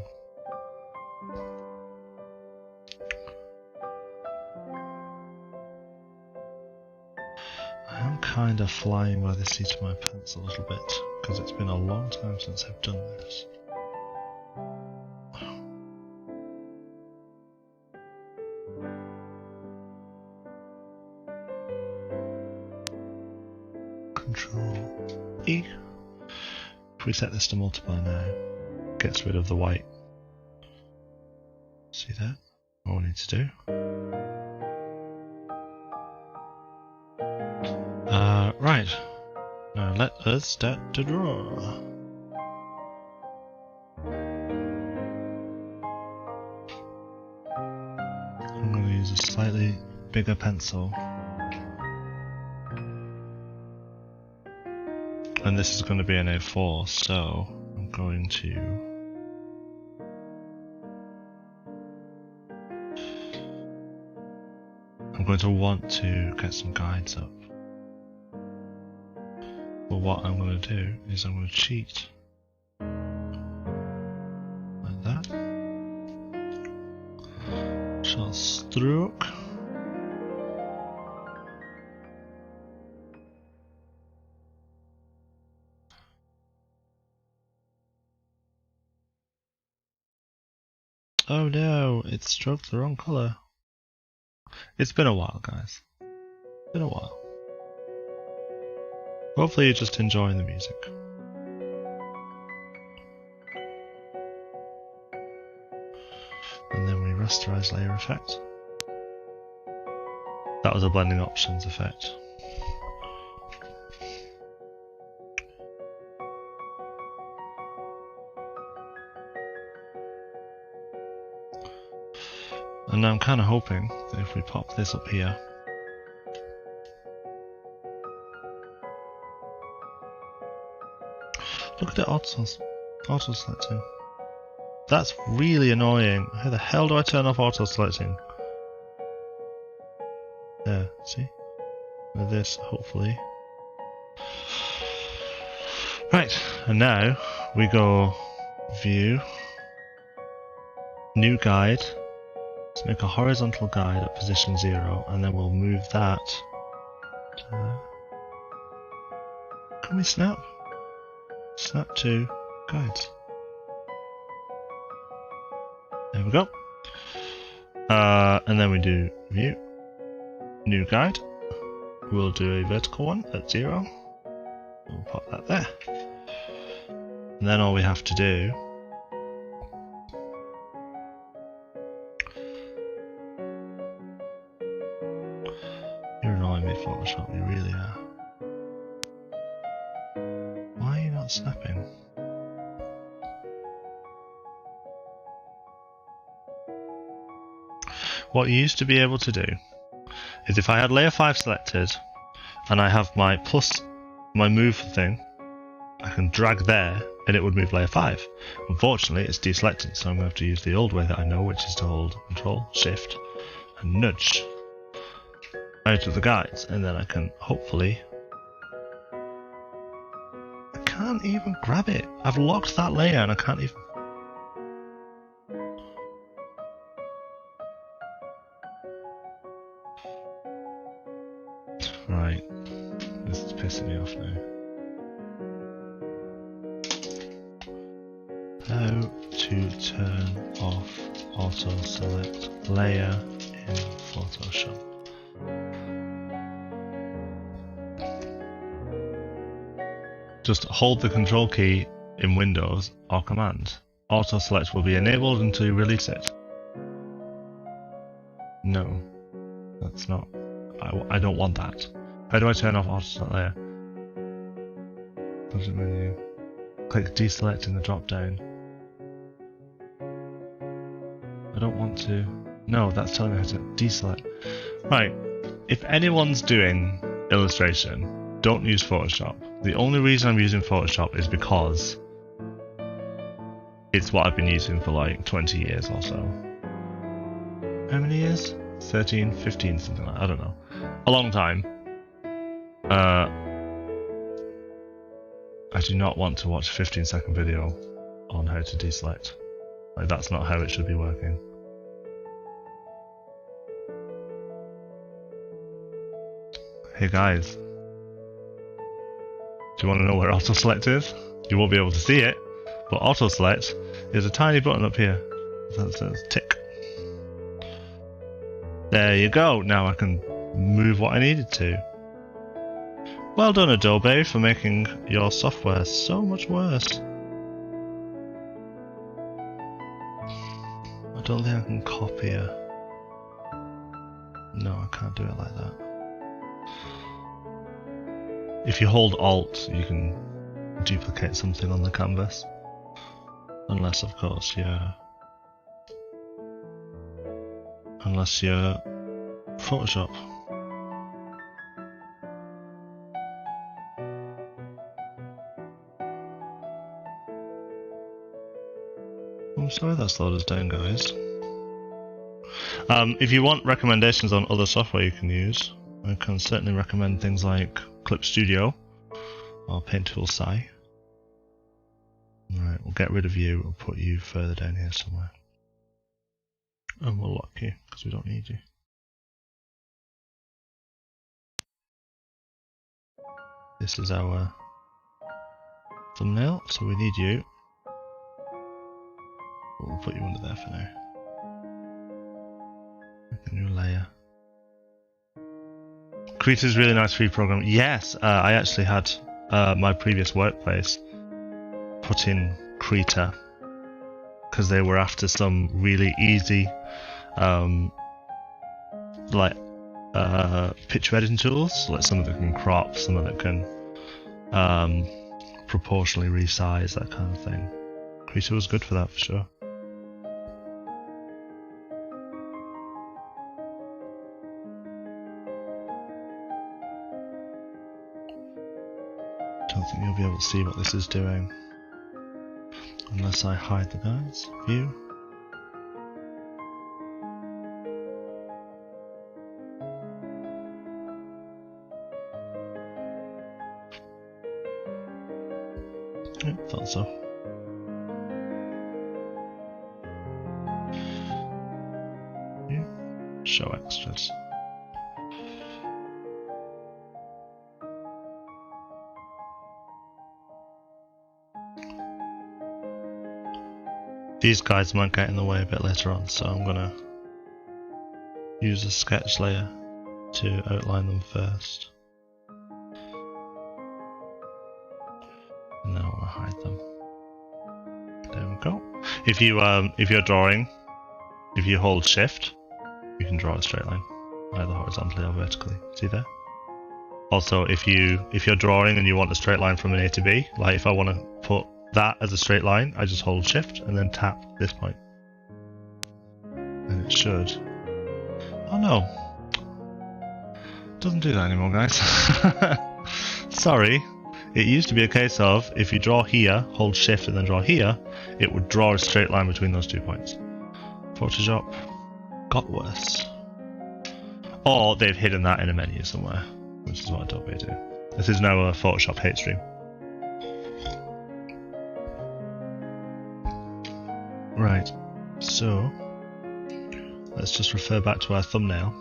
I am kind of flying by the seat of my pants a little bit, because it's been a long time since I've done this. Control E. If we set this to multiply now, gets rid of the white. See that? What we need to do. Right. Now let us start to draw. I'm going to use a slightly bigger pencil. And this is going to be an A4, so I'm going to want to get some guides up. But what I'm going to do is I'm going to cheat. Like that. Shall stroke. Oh no, it stroked the wrong colour. It's been a while, guys. It's been a while. Hopefully you're just enjoying the music. And then we rasterize layer effect. That was a blending options effect. And I'm kind of hoping that if we pop this up here, look at it auto selecting. That's really annoying. How the hell do I turn off auto selecting? There, see? With this, hopefully. Right, and now we go view, new guide. Let's make a horizontal guide at position 0, and then we'll move that to... Can we snap? Snap to guides. There we go. And then we do view, new guide. We'll do a vertical one at 0. We'll pop that there. And then all we have to do You're annoying me, Photoshop, you really are. Why are you not snapping? What you used to be able to do is if I had layer 5 selected and I have my plus my move thing, I can drag there and it would move layer 5. Unfortunately it's deselected, so I'm going to have to use the old way that I know, which is to hold Control, Shift and nudge out of the guides, and then I can hopefully... I can't even grab it. I've locked that layer and I can't even... Right, this is pissing me off now. How to turn off auto select layer in Photoshop. Just hold the control key in Windows or Command. Auto select will be enabled until you release it. No, that's not. I don't want that. How do I turn off auto select layer? Budget menu. Click deselect in the drop down. I don't want to. No, that's telling me how to deselect. Right. If anyone's doing illustration, don't use Photoshop. The only reason I'm using Photoshop is because it's what I've been using for like 20 years or so. How many years? 13, 15, something like that. I don't know. A long time. I do not want to watch a 15-second video on how to deselect. Like, that's not how it should be working. Hey guys. Do you want to know where auto select is? You won't be able to see it, but auto select is a tiny button up here that says tick. There you go. Now I can move what I needed to. Well done, Adobe, for making your software so much worse. I don't think I can copy it. No, I can't do it like that. If you hold Alt, you can duplicate something on the canvas. Unless, of course, you're Photoshop. I'm sorry that slowed us down, guys. If you want recommendations on other software you can use, I can certainly recommend things like Clip Studio or Paint Tool Sci. Alright, we'll get rid of you, we'll put you further down here somewhere. And we'll lock you, because we don't need you. This is our thumbnail, so we need you. But we'll put you under there for now. Make a new layer. Krita is a really nice free program. Yes, I actually had my previous workplace put in Krita because they were after some really easy picture editing tools, like some of it can crop, some of it can proportionally resize, that kind of thing. Krita was good for that for sure. Don't think you'll be able to see what this is doing unless I hide the guy's view. Yeah, thought so. Yeah. Show extras. These guys might get in the way a bit later on, so I'm gonna use a sketch layer to outline them first. And then I'll hide them. There we go. If you're drawing, if you hold Shift, you can draw a straight line, either horizontally or vertically. See there? Also, if you're drawing and you want a straight line from an A to B, like if I want to put that as a straight line, I just hold Shift and then tap this point. And it should... Oh no! It doesn't do that anymore, guys. Sorry. It used to be a case of, if you draw here, hold Shift and then draw here, it would draw a straight line between those 2 points. Photoshop got worse. Or they've hidden that in a menu somewhere, which is what Adobe do. This is now a Photoshop hate stream. Right, so let's just refer back to our thumbnail.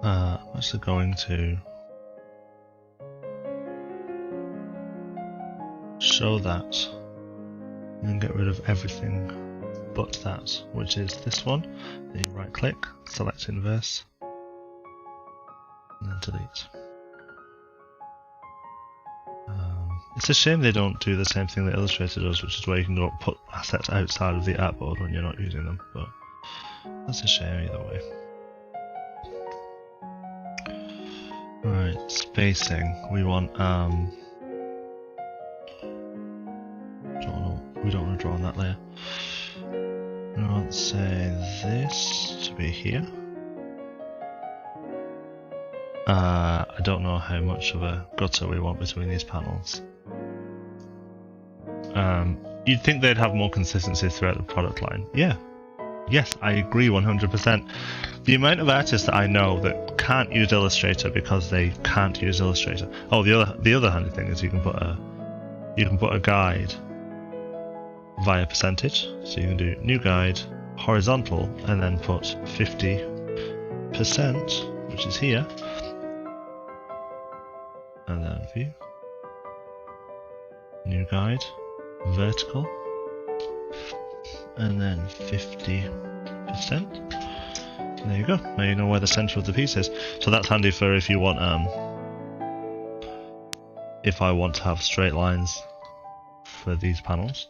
I'm actually going to show that and get rid of everything but that, which is this one. Then you right click, select inverse, and then delete. It's a shame they don't do the same thing that Illustrator does, which is where you can go put assets outside of the artboard when you're not using them, but that's a shame either way. Right, spacing. We want we don't want to draw on that layer. We want, say, this to be here. I don't know how much of a gutter we want between these panels. You'd think they'd have more consistency throughout the product line. Yeah. Yes, I agree 100%. The amount of artists that I know that can't use Illustrator because they can't use Illustrator. Oh, the other handy thing is you can put a guide via percentage. So you can do new guide, horizontal, and then put 50%, which is here, and then view, new guide, vertical, and then 50%. There you go. Now you know where the center of the piece is. So that's handy for if you want, if I want to have straight lines for these panels.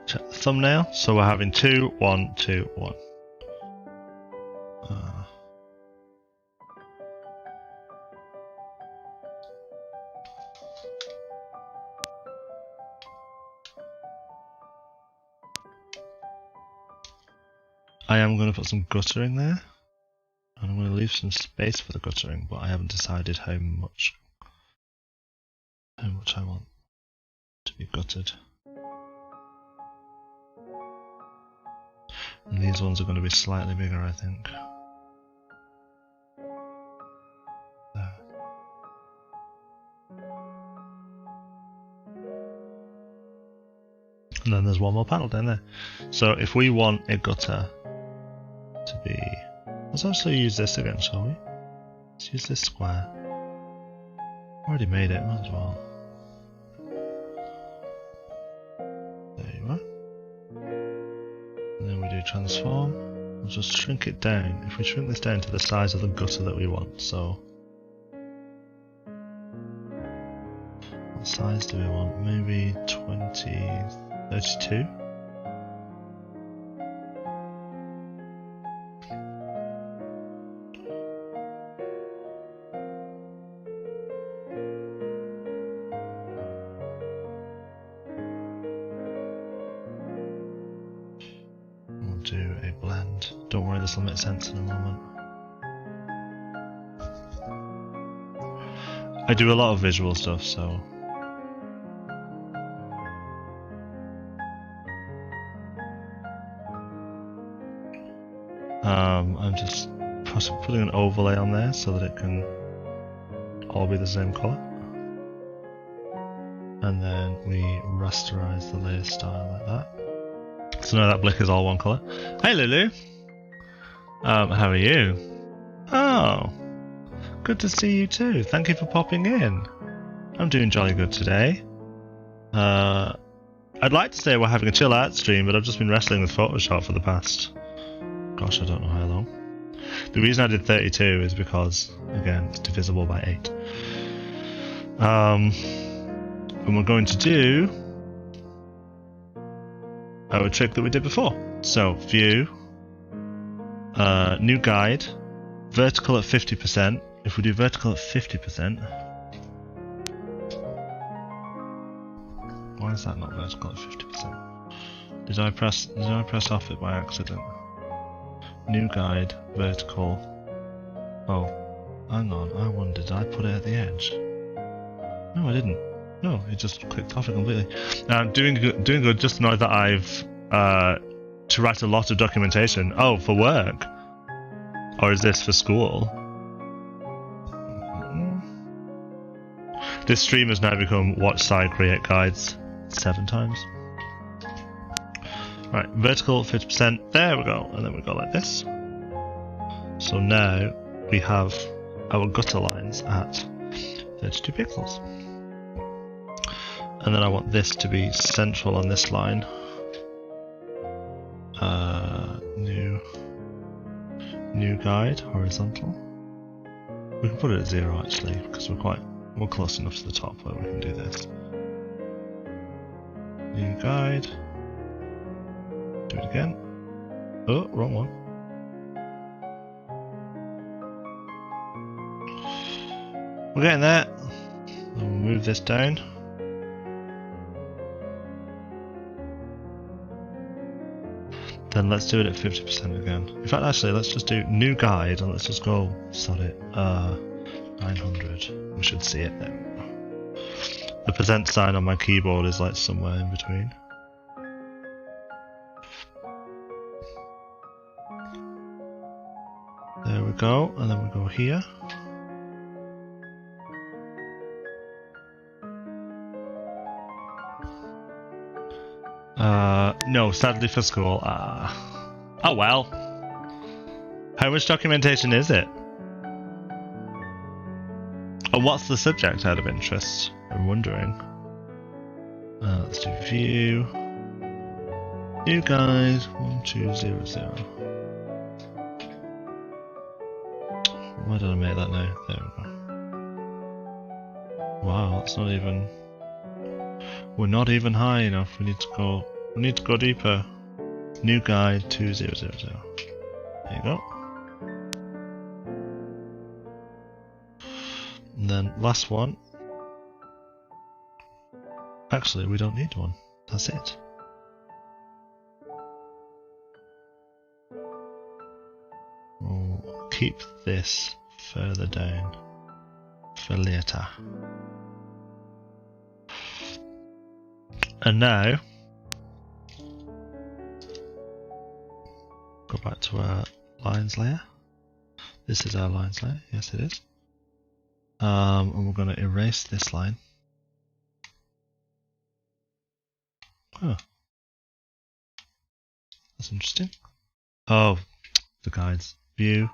Check the thumbnail. So we're having 2, 1, 2, 1. I am going to put some guttering there, and I'm going to leave some space for the guttering, but I haven't decided how much I want to be gutted. And these ones are going to be slightly bigger, I think. There. And then there's one more panel down there. So if we want a gutter to be... Let's actually use this again, shall we? Let's use this square. Already made it, might as well. There you are. And then we do transform. We'll just shrink it down. If we shrink this down to the size of the gutter that we want, so... What size do we want? Maybe 32? Do a blend. Don't worry, this will make sense in a moment. I do a lot of visual stuff, so I'm just putting an overlay on there so that it can all be the same color. And then we rasterize the layer style like that. So now that blick is all one colour. Hey Lulu! How are you? Oh, good to see you too. Thank you for popping in. I'm doing jolly good today. I'd like to say we're having a chill out stream, but I've just been wrestling with Photoshop for the past... Gosh, I don't know how long. The reason I did 32 is because, again, it's divisible by 8. And we're going to do our trick that we did before. So, view, new guide, vertical at 50%. If we do vertical at 50%, why is that not vertical at 50%? Did I press off it by accident? New guide, vertical. Oh, hang on. I wondered, did I put it at the edge? No, I didn't. No, it just clicked off it completely. Doing good. Just know that I've to write a lot of documentation. Oh, for work, or is this for school? This stream has now become watch side create guides 7 times. Right, vertical 50%. There we go, and then we go like this. So now we have our gutter lines at 32 pixels. And then I want this to be central on this line. New New guide, horizontal. We can put it at 0 actually, because we're close enough to the top where we can do this. New guide. Do it again. Oh, wrong one. We're getting there. We'll move this down. Then let's do it at 50% again. In fact, actually, let's just do new guide and let's just go sod it. 900. We should see it now. The percent sign on my keyboard is like somewhere in between. There we go, and then we go here. No, sadly for school. Oh well. How much documentation is it? And what's the subject out of interest? I'm wondering. Let's do view. New guide 1200. Why did I make that now? There we go. Wow, that's not even. We're not even high enough. We need to go deeper. New guide 2000. There you go. And then last one. Actually, we don't need one. That's it. We'll keep this further down for later. And now, go back to our lines layer. This is our lines layer, yes it is. And we're going to erase this line. Oh, that's interesting. Oh, the guides. View.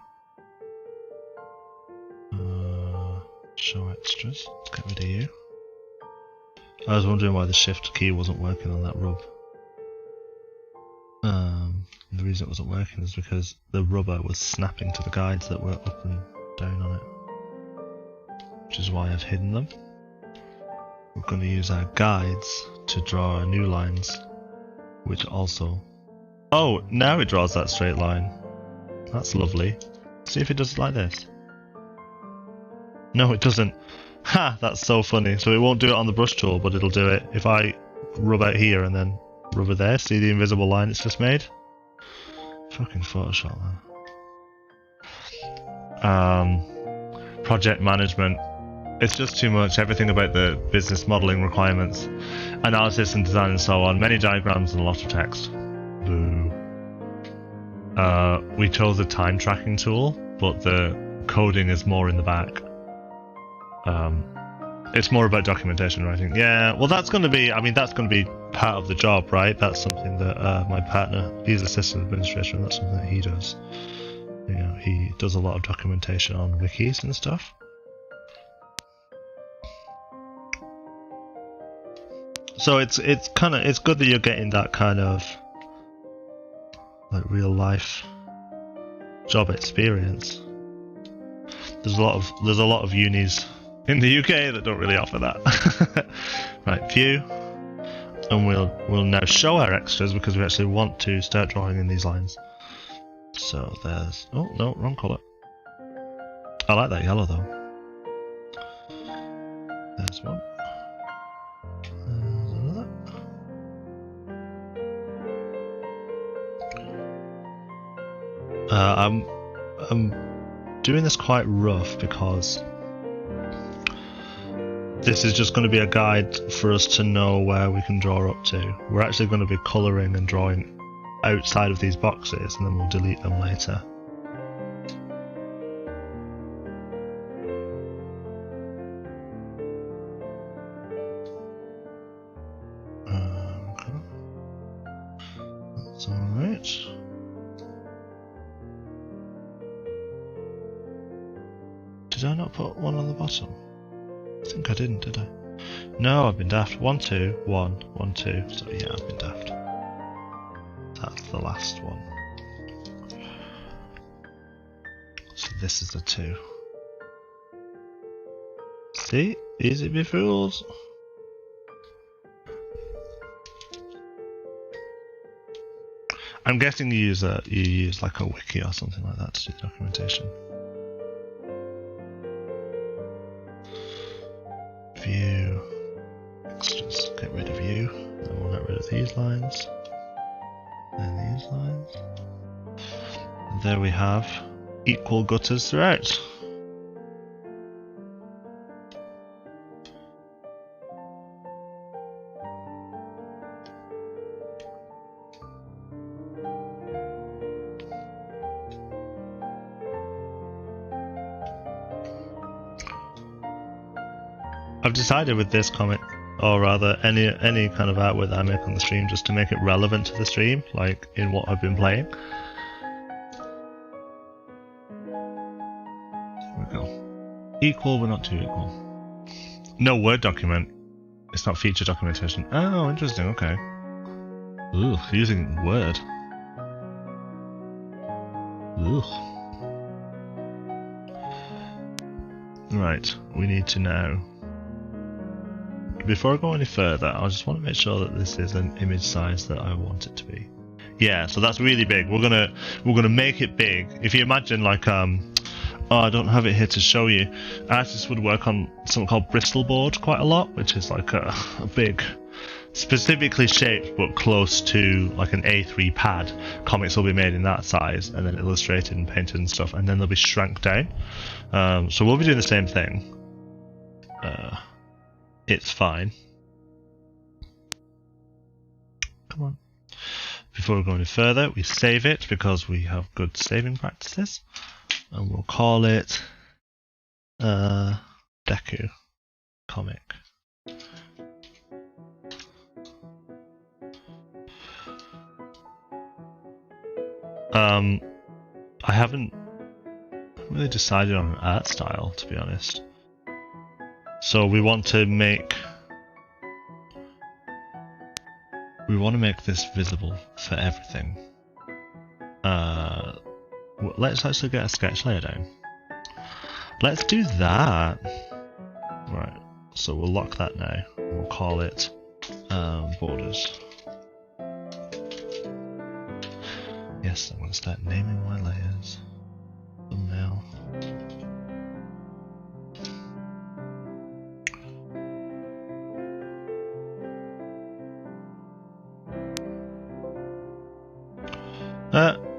Show extras. Let's get rid of you. I was wondering why the shift key wasn't working on that rub. The reason it wasn't working is because the rubber was snapping to the guides that were up and down on it. Which is why I've hidden them. We're going to use our guides to draw our new lines, which also... Oh, now it draws that straight line. That's lovely. See if it does it like this. No, it doesn't. Ha! That's so funny. So it won't do it on the brush tool, but it'll do it if I rub out here and then rub it there. See the invisible line it's just made? Fucking Photoshop, man. Project management. It's just too much. Everything about the business modeling requirements, analysis and design and so on. Many diagrams and a lot of text. Boo. We chose a time tracking tool, but the coding is more in the back. It's more about documentation writing. Yeah, well that's going to be, I mean that's going to be part of the job, right? That's something that my partner, he's assistant administrator, and that's something that he does. You know, he does a lot of documentation on wikis and stuff. So it's good that you're getting that kind of like real life job experience. There's a lot of unis in the UK that don't really offer that. Right, view, and we'll now show our extras because we actually want to start drawing in these lines. So there's, oh no, wrong colour. I like that yellow though. There's one. There's another. I'm doing this quite rough because this is just going to be a guide for us to know where we can draw up to. We're actually going to be colouring and drawing outside of these boxes and then we'll delete them later. Okay. That's alright. Did I not put one on the bottom? I think I didn't, did I? No, I've been daft. 1, 2, 1, 1, 2. So yeah, I've been daft. That's the last one. this is a 2. See? Easy be fools. I'm guessing you use like a wiki or something like that to do documentation. View. Let's just get rid of you. Then we'll get rid of these lines. And these lines. And there we have equal gutters throughout. I've decided with this comic, or rather any kind of artwork that I make on the stream, just to make it relevant to the stream, like in what I've been playing. There we go. Equal but not too equal. No Word document. It's not feature documentation. Oh, interesting, okay. Ooh, using Word. Ooh. Right, we need to now. Before I go any further, I just want to make sure that this is an image size that I want it to be. Yeah, so that's really big. We're gonna make it big. If you imagine like oh, I don't have it here to show you. Artists would work on something called Bristol board quite a lot, which is like a big, specifically shaped but close to like an A3 pad. Comics will be made in that size and then illustrated and painted and stuff, and then they'll be shrunk down. So we'll be doing the same thing. It's fine. Come on. Before we go any further, we save it because we have good saving practices. And we'll call it Deku Comic. I haven't really decided on an art style, to be honest. So we want to make this visible for everything. Let's actually get a sketch layer down. Let's do that. Right. So we'll lock that now. We'll call it borders. Yes, I'm going to start naming my layers. Thumbnail.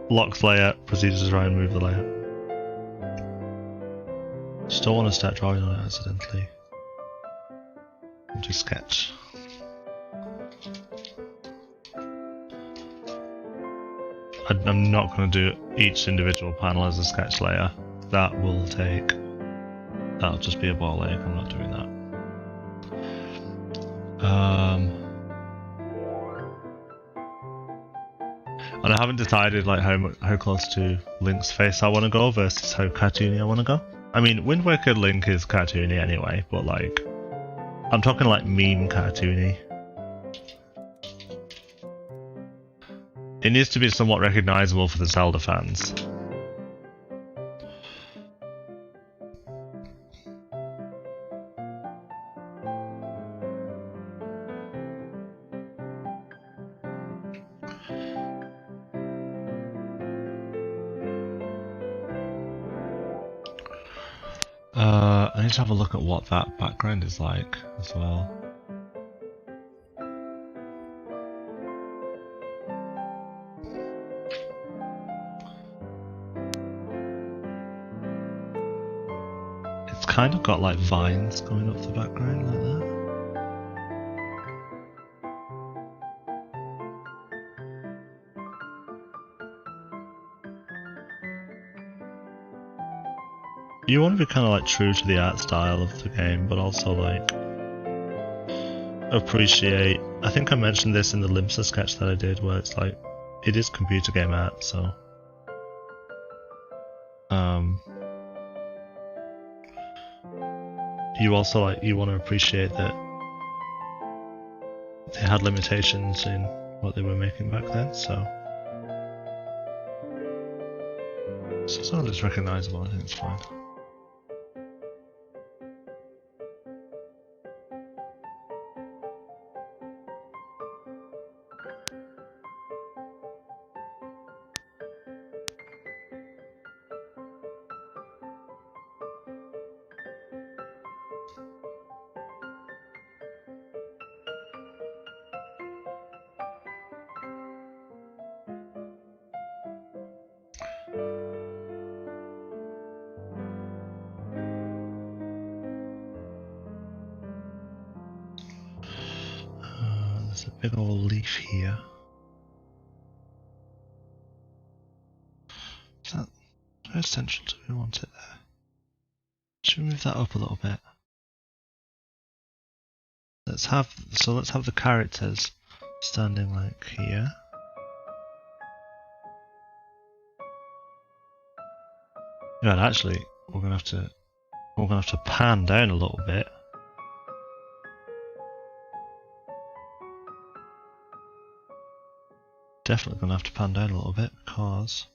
Locks layer, proceeds to try and move the layer. Just don't want to start drawing on it accidentally. Just sketch. I'm not going to do each individual panel as a sketch layer. That'll just be a ball ache. I'm not doing that. And I haven't decided like how close to Link's face I want to go versus how cartoony I want to go. I mean, Wind Waker Link is cartoony anyway, but like, I'm talking like meme cartoony. It needs to be somewhat recognizable for the Zelda fans. I need to have a look at what that background is like as well. It's kind of got like vines going up the background like that. You want to be kind of like true to the art style of the game, but also like appreciate. I think I mentioned this in the Limsa sketch that I did, where it's like it is computer game art, so you also like you want to appreciate that they had limitations in what they were making back then, so So as long as it's recognisable, I think it's fine. There's a big old leaf here. Is that how essential do we want it there? Should we move that up a little bit? Let's have the characters standing like here. Yeah, and actually we're gonna have to pan down a little bit. Definitely gonna have to pan down a little bit because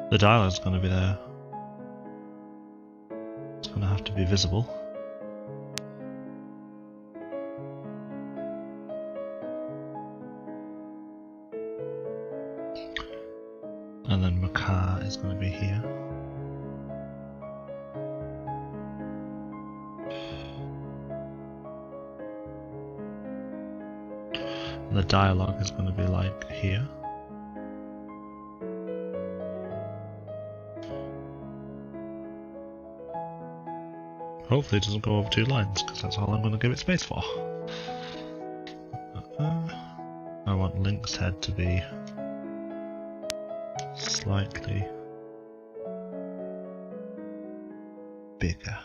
the dialogue's gonna be there. It's gonna have to be visible. And then Makar is going to be here. And the dialogue is going to be like here. Hopefully it doesn't go over 2 lines, because that's all I'm going to give it space for. I want Link's head to be slightly bigger.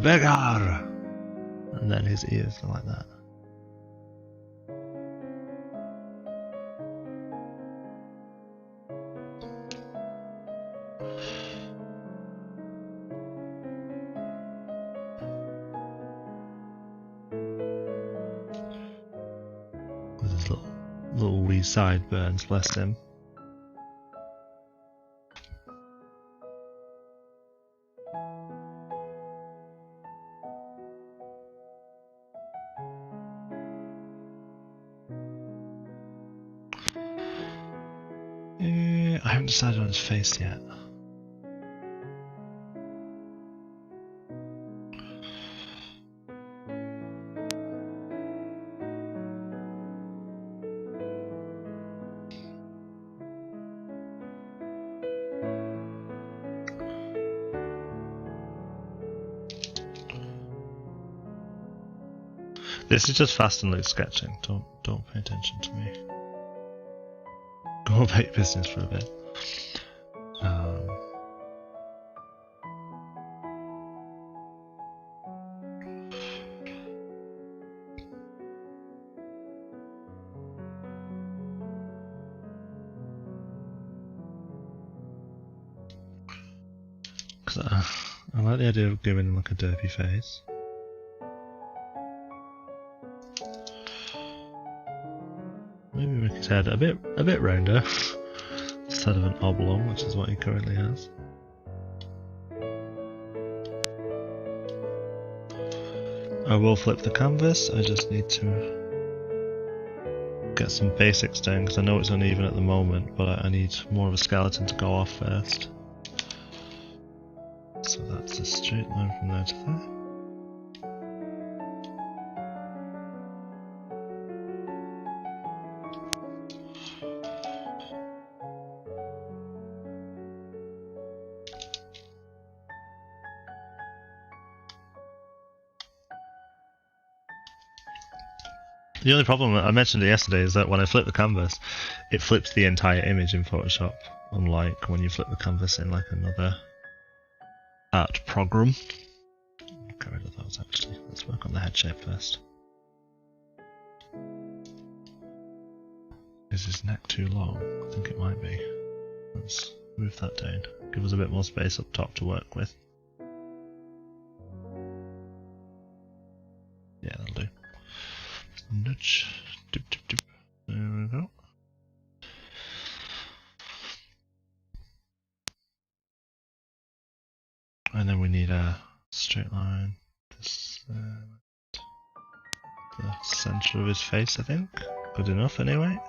Bigger! And then his ears are like that. With his little wee sideburns, bless him. I haven't decided on his face yet. This is just fast and loose sketching. Don't pay attention to me. Go about your business for a bit. I like the idea of giving him like a derpy face. Maybe make his head a bit rounder instead of an oblong, which is what he currently has. I will flip the canvas. I just need to get some basics down because I know it's uneven at the moment, but I need more of a skeleton to go off first. So that's a straight line from there to there. The only problem, I mentioned it yesterday, is that when I flip the canvas, it flips the entire image in Photoshop, unlike when you flip the canvas in like another art program. Get rid of those actually. Let's work on the head shape first. Is his neck too long? I think it might be. Let's move that down. Give us a bit more space up top to work with. Yeah, that'll do. Nudge. Dip, dip, dip. There we go. straight line. This, the center of his face, I think. Good enough, anyway.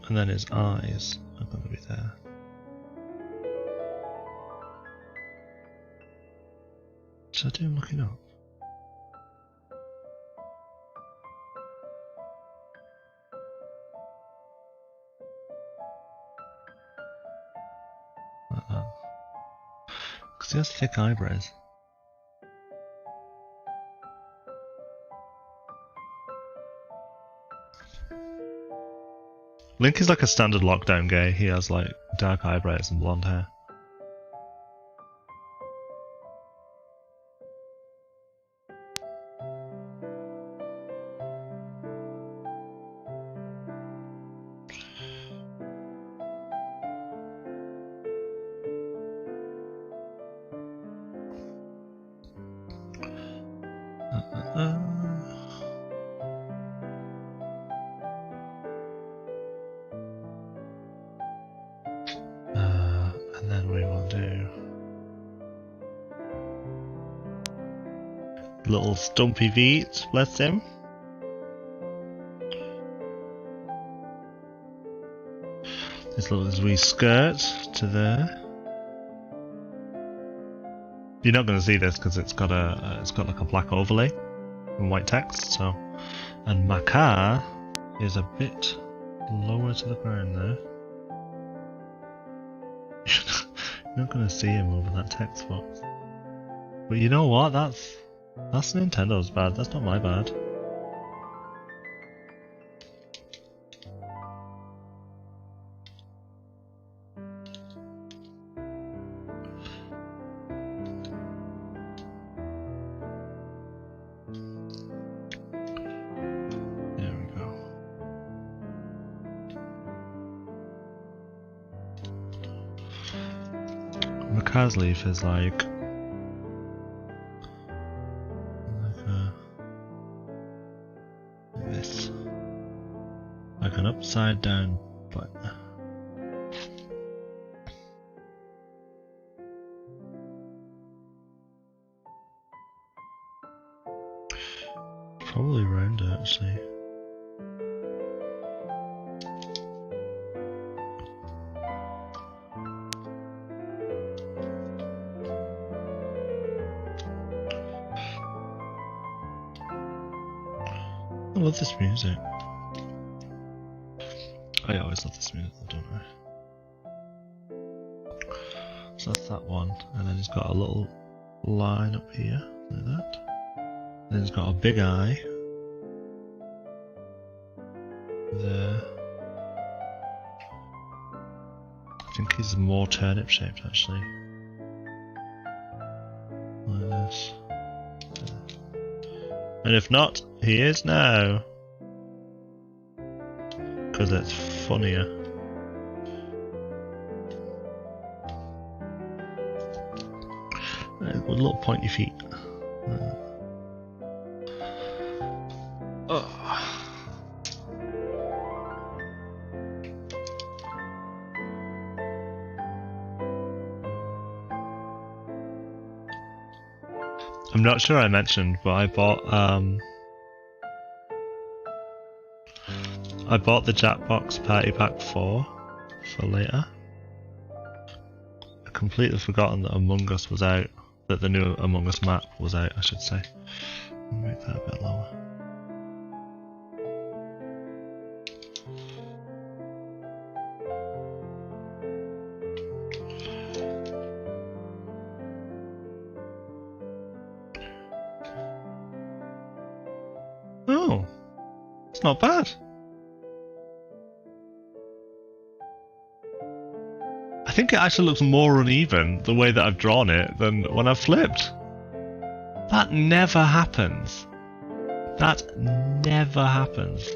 And then his eyes are going to be there. Should I do him looking up? Like that. Because he has thick eyebrows. Link is like a standard lockdown gay. He has like dark eyebrows and blonde hair. And then we will do little stumpy feet, bless him. His wee skirt to there. You're not going to see this because it's got like a black overlay and white text. So, and my car is a bit lower to the ground there. You're not going to see him over that text box. But you know what? That's Nintendo's bad. That's not my bad. Car's leaf is like this, like an upside down button. Probably rounder actually. I love this music. I always love this music, don't I? So that's that one, and then he's got a little line up here, like that. Then he's got a big eye there. I think he's more turnip shaped actually. Like this. And if not, he is now. Because it's funnier. With little pointy feet. I'm not sure I mentioned, but I bought the Jackbox Party Pack 4 for later. I completely forgotten that Among Us was out, that the new Among Us map was out, I should say. I'll make that a bit lower. Oh, it's not bad. I think it actually looks more uneven the way that I've drawn it than when I've flipped. That never happens. That never happens.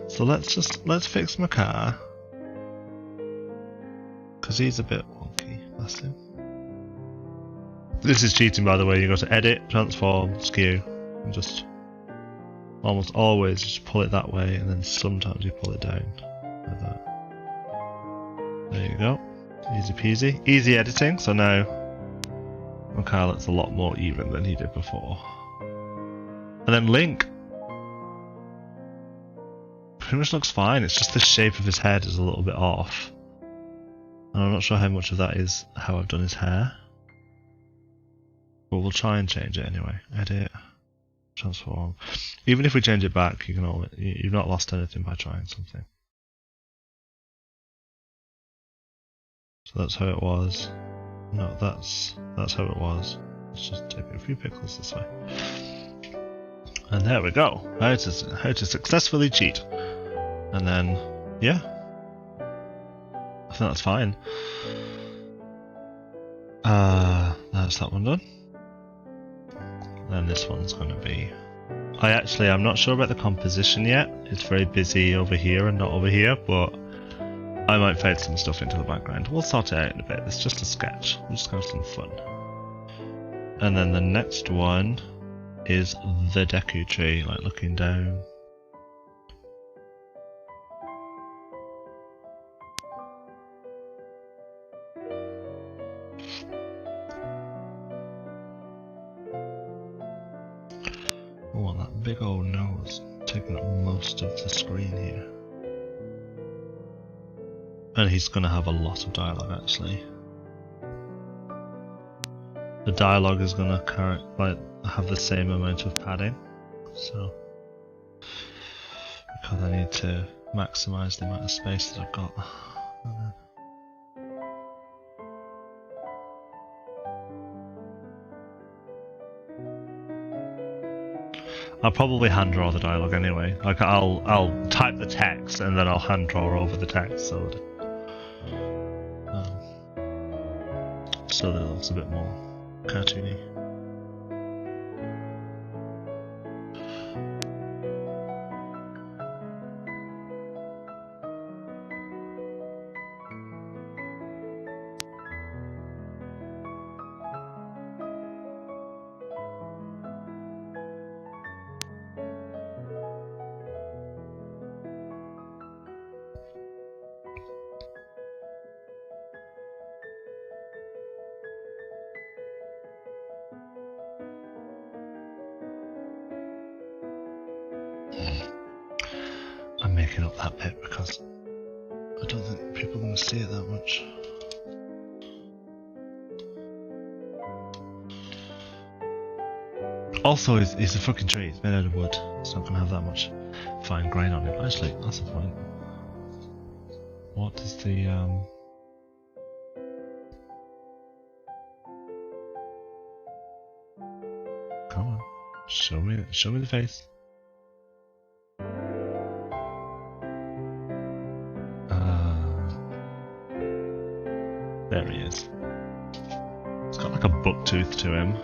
So let's fix my car. Because he's a bit wonky, bless him. This is cheating, by the way. You go to edit, transform, skew, and just almost always just pull it that way, and then sometimes you pull it down like that. There you go. Easy peasy. Easy editing, so now okay, looks a lot more even than he did before. And then Link pretty much looks fine, it's just the shape of his head is a little bit off. And I'm not sure how much of that is how I've done his hair. But we'll try and change it anyway. Edit. Transform. Even if we change it back, you can always, you've not lost anything by trying something. So that's how it was. No, that's how it was. Let's just take a few pixels this way. And there we go. How to successfully cheat. And then, yeah. I think that's fine. That's that one done. Then this one's going to be... I'm not sure about the composition yet. It's very busy over here and not over here, but I might fade some stuff into the background. We'll sort it out in a bit. It's just a sketch. We're just going to have some fun. And then the next one is the Deku tree, like looking down. Oh, that big old nose taking up most of the screen here. And he's going to have a lot of dialogue actually. The dialogue is going to have the same amount of padding, so because I need to maximize the amount of space that I've got. I'll probably hand draw the dialogue anyway. Like I'll type the text and then I'll hand draw over the text so that it looks a bit more cartoony. I'm making up that bit because I don't think people are going to see it that much. Also, it's a fucking tree, it's made out of wood. It's not going to have that much fine grain on it. Actually, that's the point. What is the... Come on, show me the face. There he is. It's got like a buck tooth to him.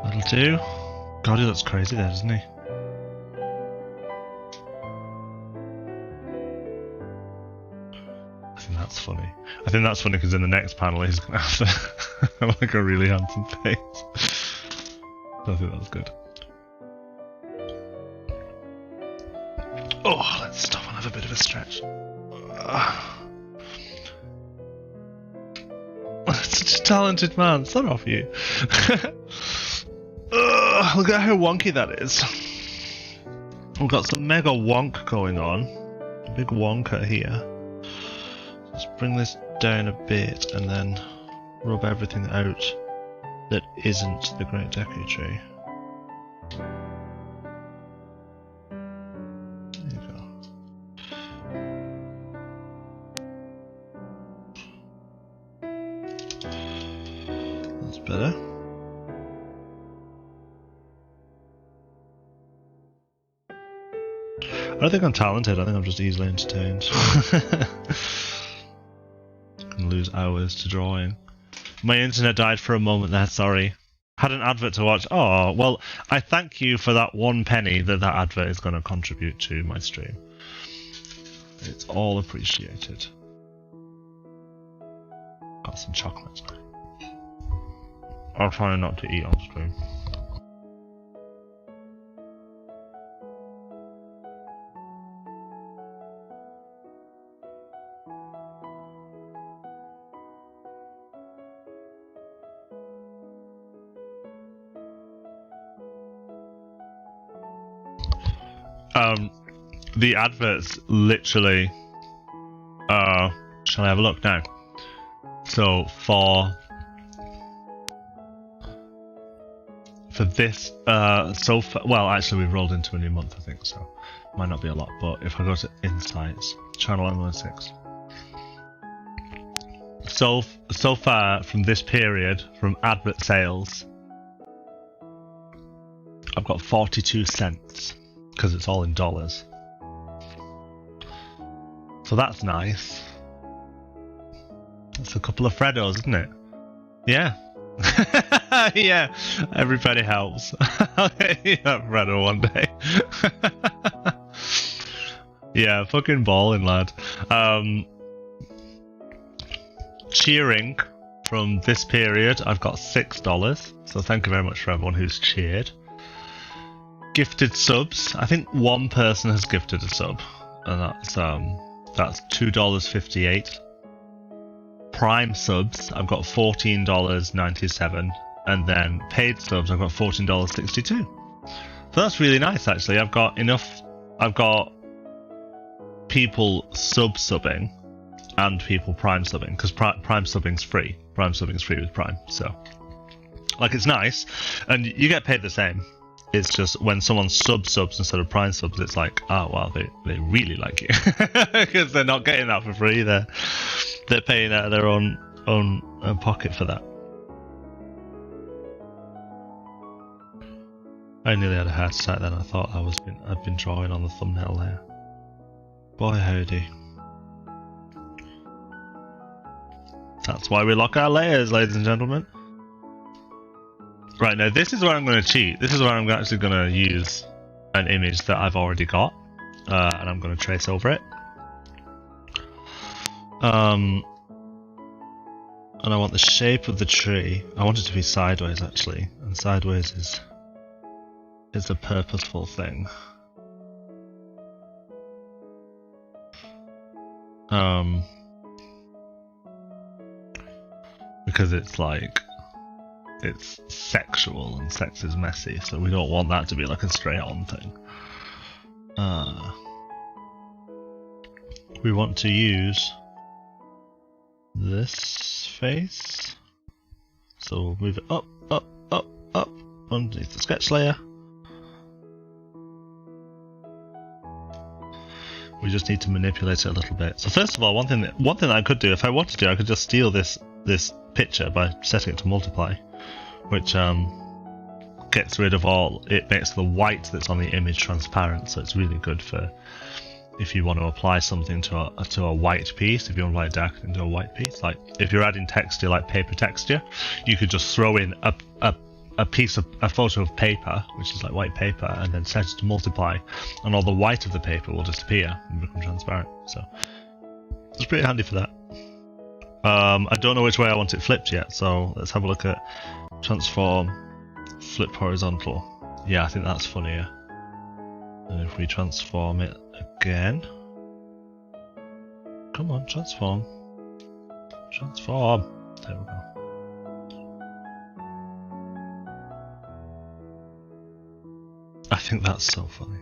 That'll do. God, he looks crazy there, doesn't he? I think that's funny. I think that's funny because in the next panel he's gonna have to like a really handsome face. I think that was good. Oh, let's stop and have a bit of a stretch. Such a talented man, son of you. Look at how wonky that is. We've got some mega wonk going on. A big wonker here. Let's bring this down a bit and then rub everything out that isn't the Great Deku Tree. There you go. That's better. I don't think I'm talented, I think I'm just easily entertained. Can lose hours to drawing. My internet died for a moment there, sorry. Had an advert to watch. Oh, well, I thank you for that 1 penny that advert is going to contribute to my stream. It's all appreciated. Got some chocolate. I'll try not to eat on stream. The adverts literally shall I have a look now? So for this so far, well, actually we've rolled into a new month, I think, so might not be a lot, but if I go to insights, channel 116, so far from this period, from advert sales, I've got 42 cents because it's all in dollars. So that's nice. That's a couple of Freddos, isn't it? Yeah. Yeah, everybody helps. I'll get you that Freddo one day. Yeah, fucking balling, lad. Cheering from this period, I've got $6. So thank you very much for everyone who's cheered. Gifted subs, I think one person has gifted a sub, and that's $2.58. Prime subs, I've got $14.97, and then paid subs, I've got $14.62. So that's really nice, actually. I've got people subbing and people prime subbing, because prime subbing's free. Prime subbing's free with Prime, so like, it's nice, and you get paid the same. It's just when someone subs instead of prime subs, it's like, oh wow, they really like you, because they're not getting that for free. They're paying out of their own pocket for that. I nearly had a heart attack then. I thought I'd been drawing on the thumbnail there. Boy howdy. That's why we lock our layers, ladies and gentlemen. Right, now this is where I'm going to cheat. This is where I'm actually going to use an image that I've already got, and I'm going to trace over it. And I want the shape of the tree. I want it to be sideways, actually, and sideways is a purposeful thing. Because it's like, it's sexual and sex is messy, so we don't want that to be like a straight on thing. We want to use this face, so we'll move it up, up, up, up underneath the sketch layer. We just need to manipulate it a little bit. So first of all, one thing that I could do, if I wanted to, I could just steal this picture by setting it to multiply, which gets rid of it makes the white that's on the image transparent, so it's really good for if you want to apply something to a white piece, if you want to apply dark into a white piece. Like if you're adding texture like paper texture, you could just throw in a photo of paper, which is like white paper, and then set it to multiply, and all the white of the paper will disappear and become transparent. So it's pretty handy for that. I don't know which way I want it flipped yet, so let's have a look at transform, flip horizontal. Yeah, I think that's funnier. And if we transform it again, come on, transform, transform. There we go. I think that's so funny.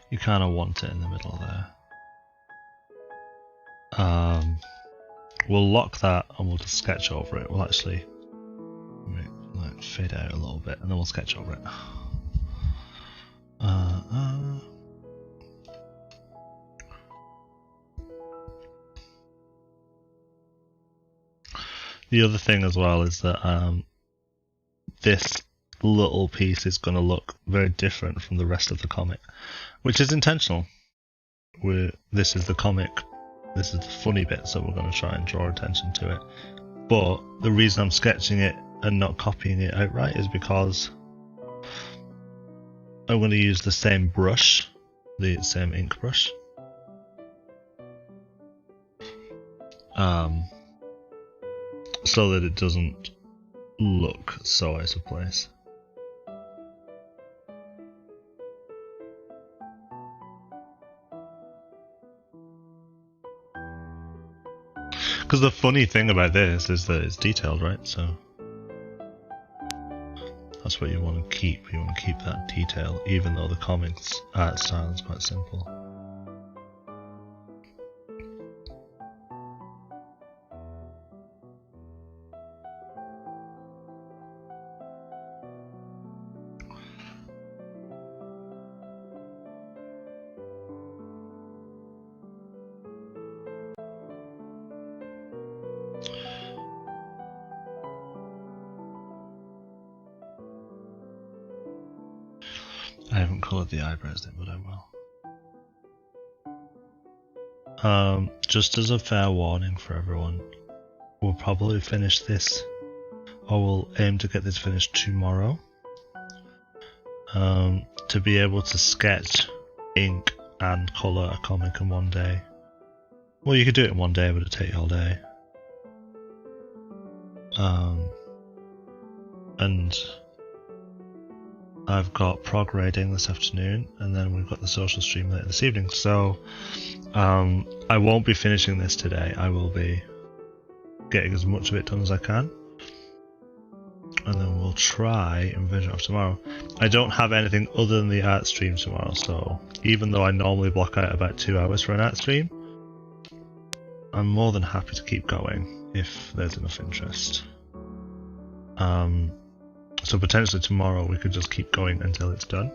You kind of want it in the middle there. We'll lock that and we'll just sketch over it. We'll actually like fade out a little bit and then we'll sketch over it. The other thing as well is that this little piece is going to look very different from the rest of the comic, which is intentional. This is the comic, this is the funny bit, so we're going to try and draw attention to it. But the reason I'm sketching it and not copying it outright is because I'm going to use the same brush, the same ink brush. So that it doesn't look so out of place. Because the funny thing about this is that it's detailed, right? So that's what you want to keep. You want to keep that detail, even though the comics art style is quite simple. I haven't coloured the eyebrows yet, but I will. Just as a fair warning for everyone, we'll probably finish this, or we'll aim to get this finished tomorrow. To be able to sketch, ink, and colour a comic in one day. Well, you could do it in one day, but it'd take you all day. And I've got prog raiding this afternoon, and then we've got the social stream later this evening. So I won't be finishing this today. I will be getting as much of it done as I can, and then we'll try and finish it off tomorrow. I don't have anything other than the art stream tomorrow, so even though I normally block out about 2 hours for an art stream, I'm more than happy to keep going if there's enough interest. So potentially tomorrow we could just keep going until it's done.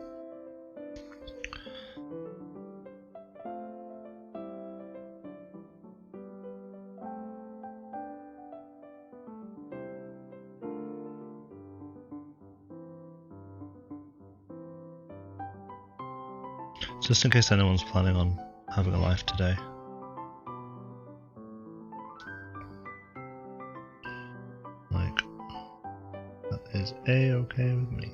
Just in case anyone's planning on having a life today. Like, that is A-okay with me.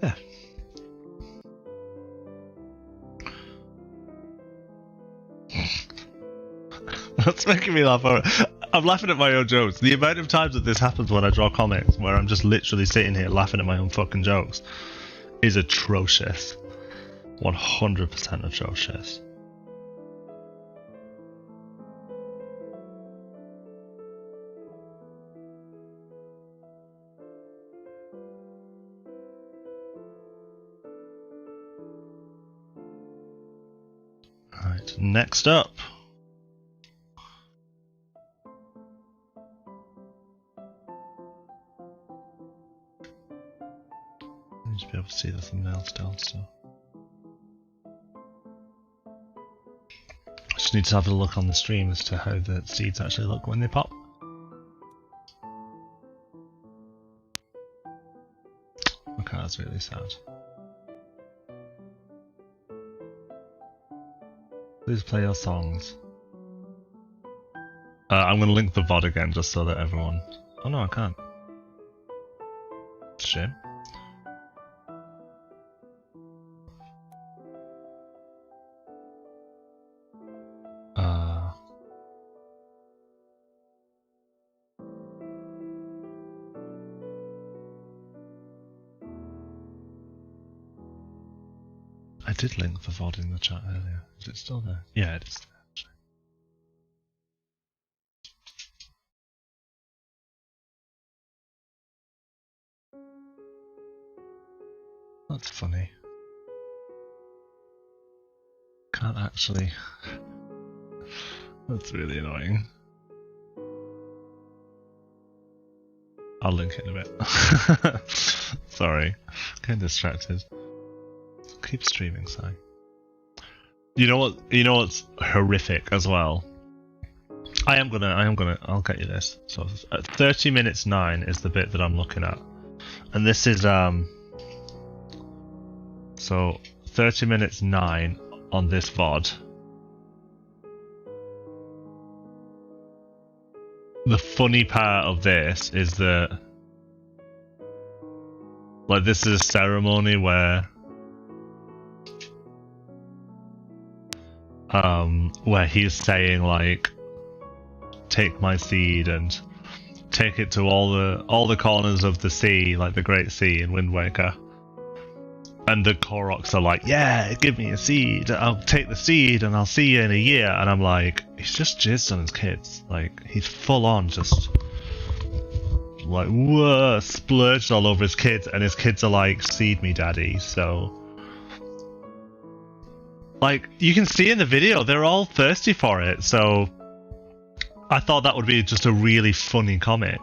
Yeah. That's making me laugh. I'm laughing at my own jokes. The amount of times that this happens when I draw comics, where I'm just literally sitting here laughing at my own fucking jokes, is atrocious. 100% atrocious. Alright, next up. I need to be able to see the thumbnail still, so. I just need to have a look on the stream as to how the seeds actually look when they pop. Okay. car's really sad. Please play your songs. I'm gonna link the VOD again just so that everyone... Oh no, I can't. It's a shame. I did link the VOD in the chat earlier. Is it still there? Yeah, it is there. That's funny. Can't actually. That's really annoying. I'll link it in a bit. Sorry, getting distracted. Keep streaming, Si. You know what? You know what's horrific as well. I'll get you this. So, at 30 minutes 9 is the bit that I'm looking at, and this is So 30 minutes 9 on this VOD. The funny part of this is that, like, this is a ceremony where he's saying, like, take my seed and take it to all the corners of the sea, like the Great Sea in Wind Waker. And the Koroks are like, yeah, give me a seed. I'll take the seed and I'll see you in a year. And I'm like, he's just jizzed on his kids. Like, he's full on just, like, whoa, splurged all over his kids. And his kids are like, seed me, daddy. So, like, you can see in the video, they're all thirsty for it. So, I thought that would be just a really funny comic.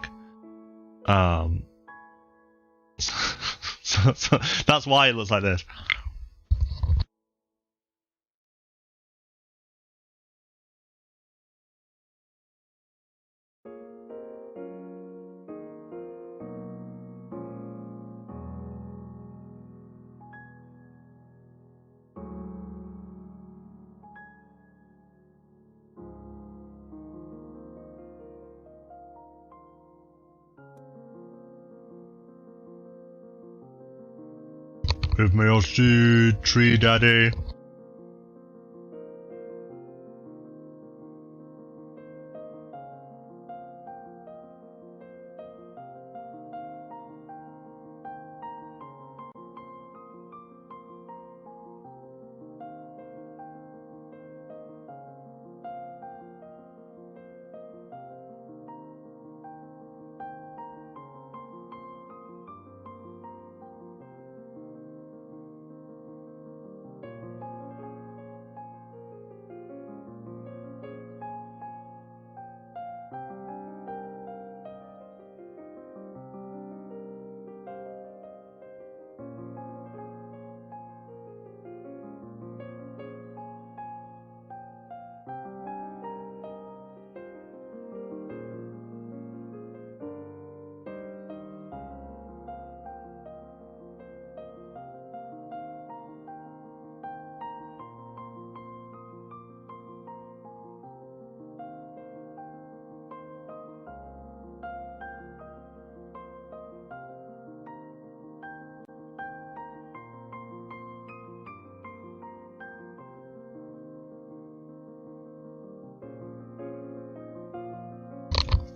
So that's why it looks like this. Give me your seed, tree daddy.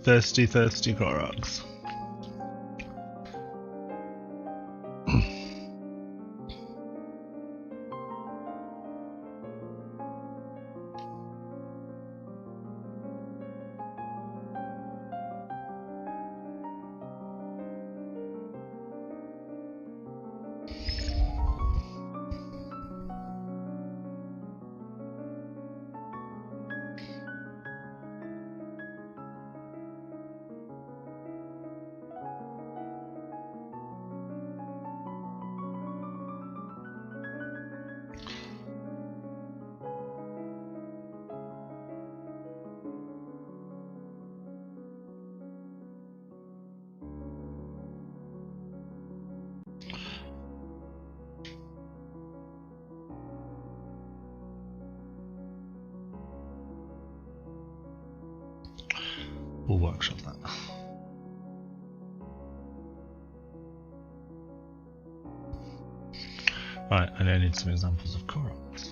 Thirsty, thirsty Koroks. We'll workshop that. Right, and I need some examples of Koroks.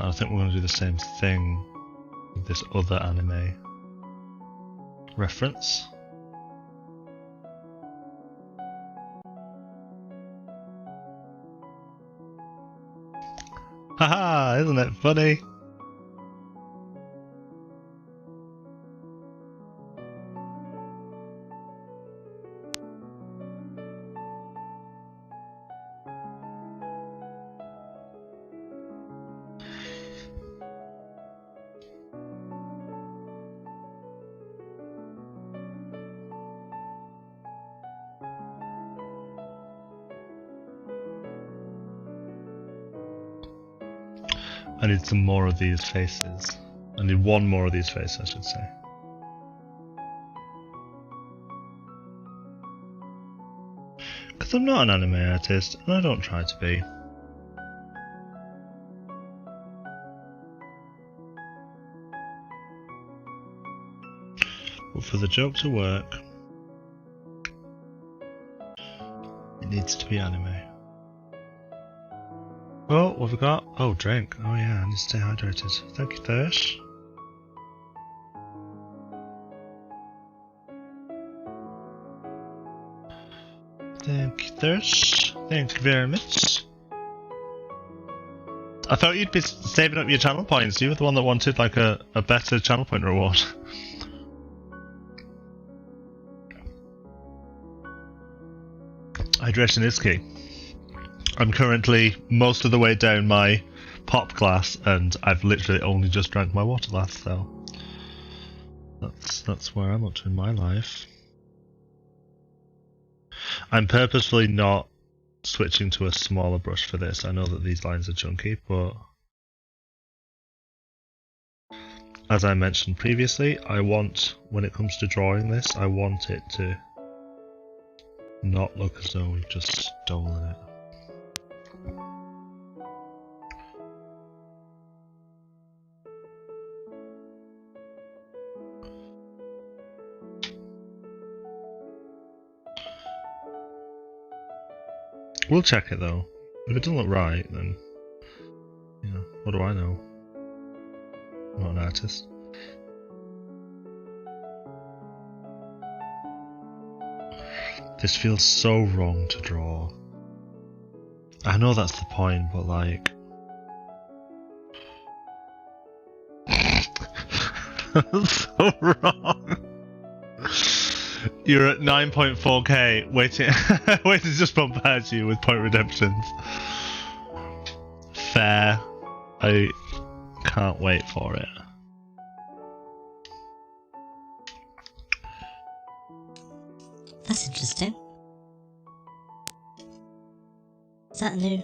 I think we're going to do the same thing with this other anime reference. Haha, isn't it funny? I need some more of these faces. I need one more of these faces, I should say. Because I'm not an anime artist, and I don't try to be. But for the joke to work, it needs to be anime. Oh, what have we got? Oh, drink. Oh yeah, I need to stay hydrated. Thank you, Thirst. Thank you, Thirst. Thank you very much. I thought you'd be saving up your channel points. You were the one that wanted like a better channel point reward. Hydration is key. I'm currently most of the way down my pop glass, and I've literally only just drank my water glass, so that's where I'm up to in my life. I'm purposefully not switching to a smaller brush for this. I know that these lines are chunky, but as I mentioned previously, I want, when it comes to drawing this, I want it to not look as though we've just stolen it. We'll check it though. If it doesn't look right, then, you know, what do I know? I'm not an artist. This feels so wrong to draw. I know that's the point, but like... so wrong. You're at 9.4k, waiting to just bombard you with point redemptions. Fair. I can't wait for it. That's interesting. Is that new?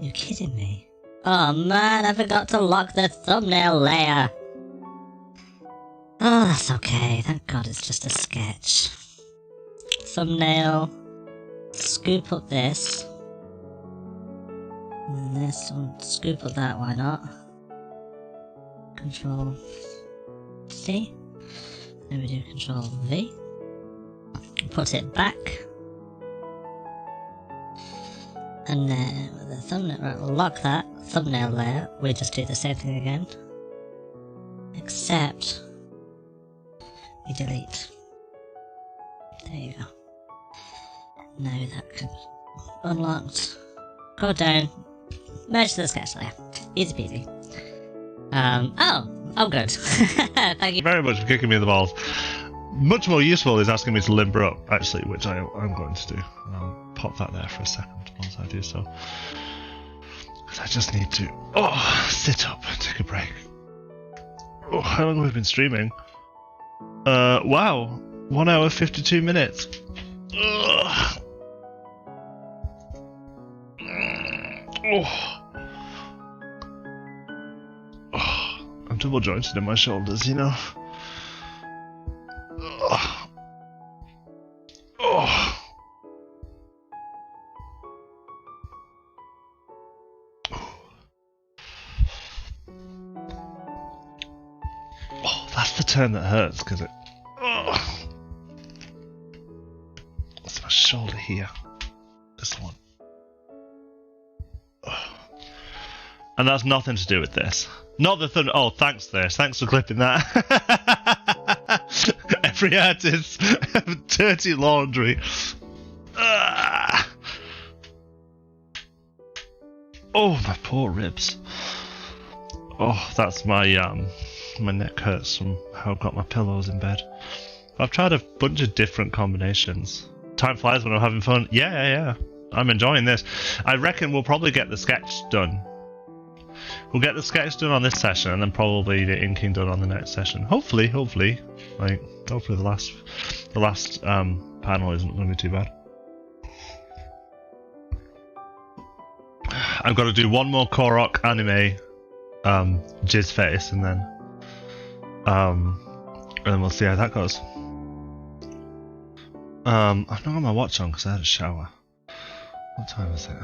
You're kidding me. Oh man, I forgot to lock the thumbnail layer. Oh, that's okay. Thank God it's just a sketch. Thumbnail. Scoop up this. And this one. Scoop up that, why not? Control C. Then we do Control V. Put it back. And then with the thumbnail, right, we'll lock that thumbnail layer. We just do the same thing again. Except we delete. There you go. Now that can unlocked. Go down. Merge to the sketch layer. Easy peasy. Oh, good. Thank you very much for kicking me in the balls. Much more useful is asking me to limber up, actually, which I'm going to do. I'll pop that there for a second once I do so. Because I just need to sit up and take a break. Oh, how long have we been streaming? Wow. 1 hour 52 minutes. Ugh. Oh. Oh. I'm double jointed in my shoulders, you know. Oh. Oh. Oh, that's the turn that hurts because it. Oh. It's my shoulder here. This one. Oh. And that's nothing to do with this. Not the thunder. Oh, thanks, Thirst. Thanks for clipping that. Every artist, dirty laundry. Ah. Oh, my poor ribs. Oh, that's my my neck hurts from how I've got my pillows in bed. I've tried a bunch of different combinations. Time flies when I'm having fun. Yeah. I'm enjoying this. I reckon we'll probably get the sketch done. We'll get the sketch done on this session, and then probably the inking done on the next session. Hopefully, like hopefully the last panel isn't going to be too bad. I've got to do one more Korok anime jizz face, and then we'll see how that goes. I've not got my watch on because I had a shower. What time is it?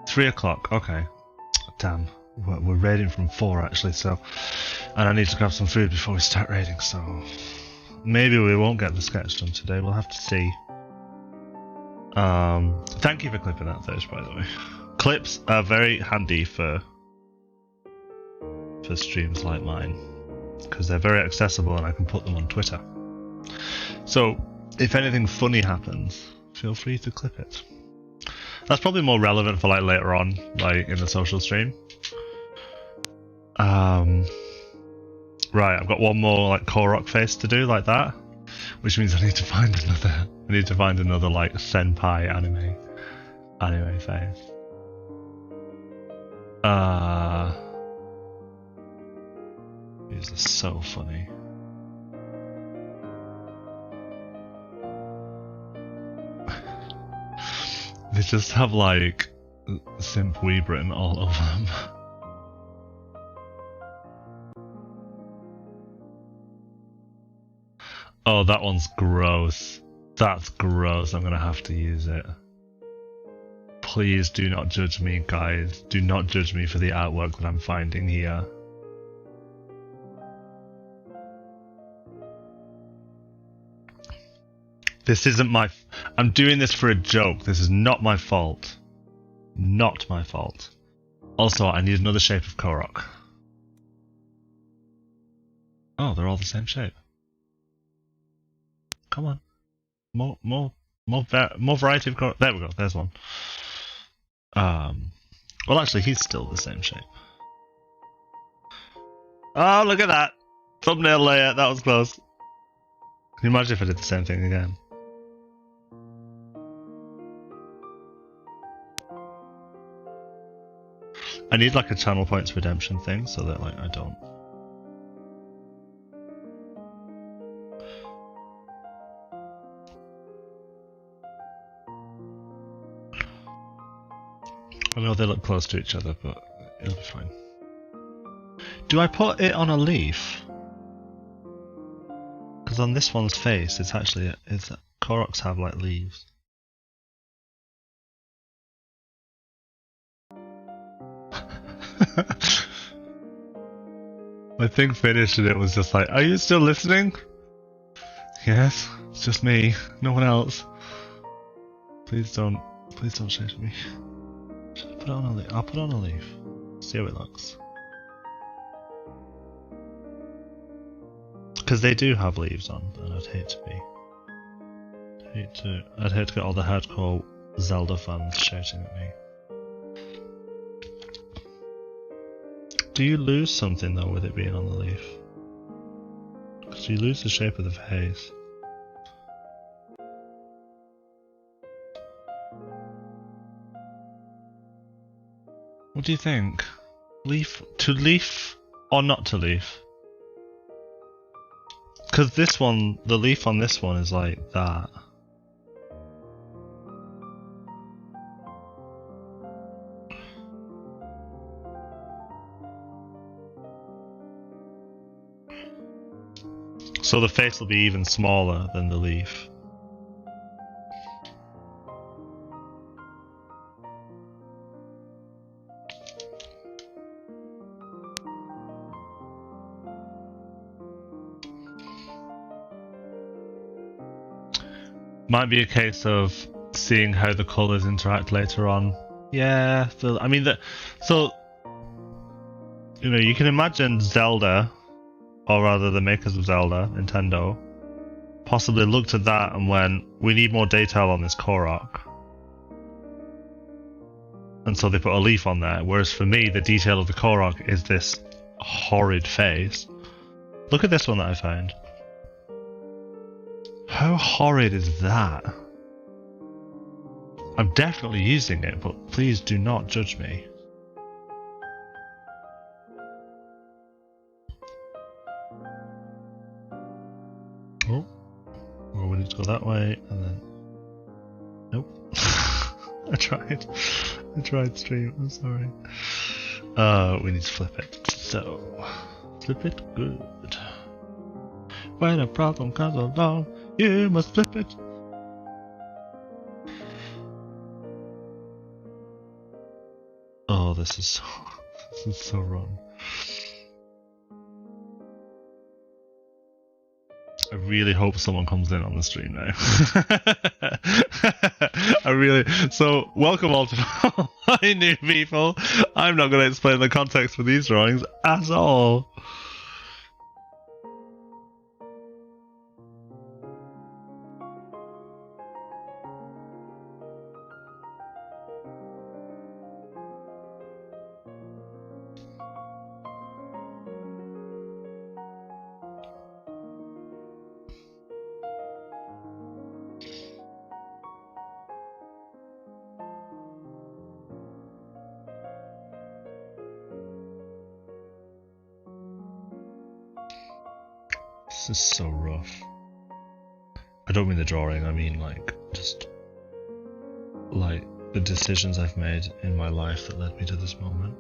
3 o'clock. Okay. Damn. We're raiding from 4 actually, so, and I need to grab some food before we start raiding, so maybe we won't get the sketch done today. We'll have to see. Thank you for clipping that, Thirst, by the way. Clips are very handy for streams like mine because they're very accessible and I can put them on Twitter. So if anything funny happens, feel free to clip it. That's probably more relevant for like later on, like in the social stream. Right, I've got one more like Korok face to do like that, which means I need to find another like senpai anime face. These are so funny. They just have like simp weeb written all over them. Oh, that one's gross. That's gross. I'm gonna have to use it. Please do not judge me, guys. Do not judge me for the artwork that I'm finding here. This isn't my... I'm doing this for a joke. This is not my fault. Not my fault. Also, I need another shape of Korok. Oh, they're all the same shape. Come on. More variety of Korok. There we go. There's one. Well, actually, he's still the same shape. Oh, look at that. Thumbnail layer. That was close. Can you imagine if I did the same thing again? I need like a channel points redemption thing so that like I don't. I know they look close to each other, but it'll be fine. Do I put it on a leaf? Because on this one's face, it's actually Koroks have like leaves. My thing finished and it was just like, are you still listening? Yes, it's just me, no one else. Please don't share to me. Should I put it on a leaf? I'll put it on a leaf. See how it looks. Because they do have leaves on, and I'd hate to get all the hardcore Zelda fans shouting at me. Do you lose something though with it being on the leaf? Because you lose the shape of the face. What do you think? Leaf to leaf or not to leaf? Because this one, the leaf on this one is like that. So the face will be even smaller than the leaf. Might be a case of seeing how the colours interact later on. Yeah, I mean, so, you know, you can imagine Zelda, or rather the makers of Zelda, Nintendo, possibly looked at that and went, we need more detail on this Korok. And so they put a leaf on there, whereas for me, the detail of the Korok is this horrid face. Look at this one that I found. How horrid is that? I'm definitely using it, but please do not judge me. Oh, well, we need to go that way, and then... Nope. I tried stream, I'm sorry. We need to flip it. So, flip it good. When a problem comes along, you must flip it. Oh, this is so wrong. I really hope someone comes in on the stream now. So welcome all to my new people. I'm not going to explain the context for these drawings at all. This is so rough. I don't mean the drawing, I mean like just like the decisions I've made in my life that led me to this moment.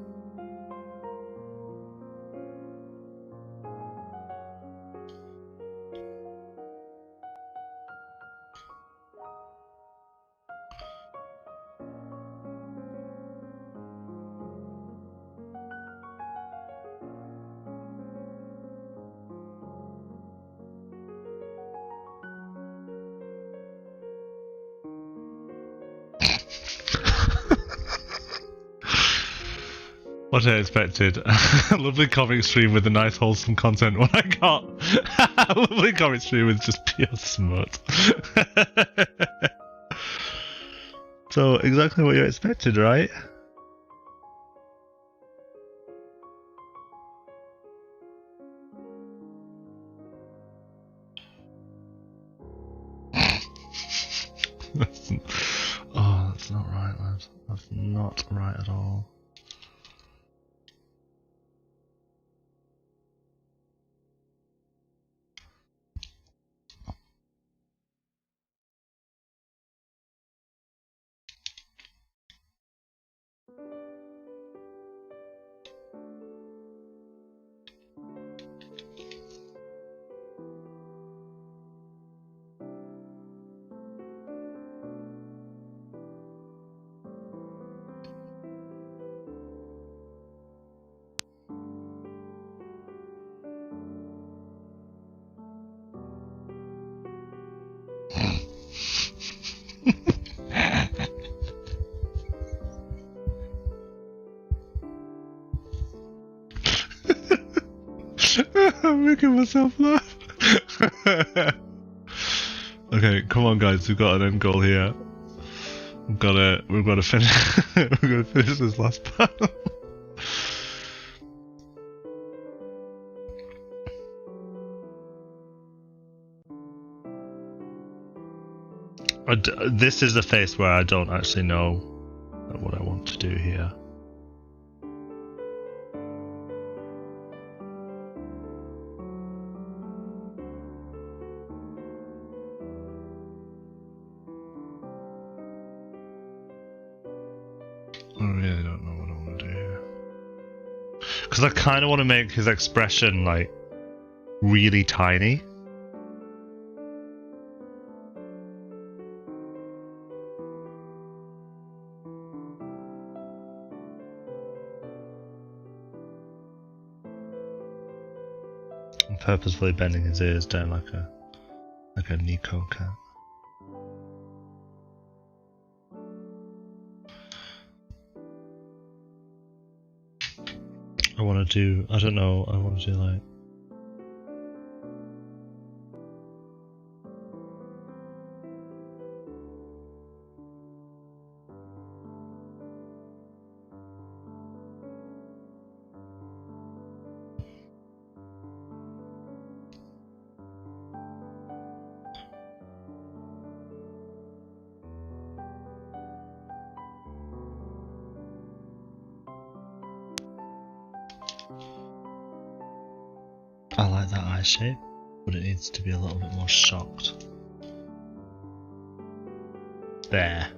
What I expected. Lovely comic stream with a nice wholesome content. What I got. Lovely comic stream with just pure smut. So exactly what you expected, right? That's not right, lads. That's not right at all. I'm making myself laugh. Okay, come on guys, we've got an end goal here. We've got to finish we're gonna finish this last panel. This is the face where I don't actually know what I want to do here. Because I kind of want to make his expression like really tiny. I'm purposefully bending his ears down like a Nico cat. I want to do, I don't know, I want to do like... I like that eye shape, but it needs to be a little bit more shocked. There.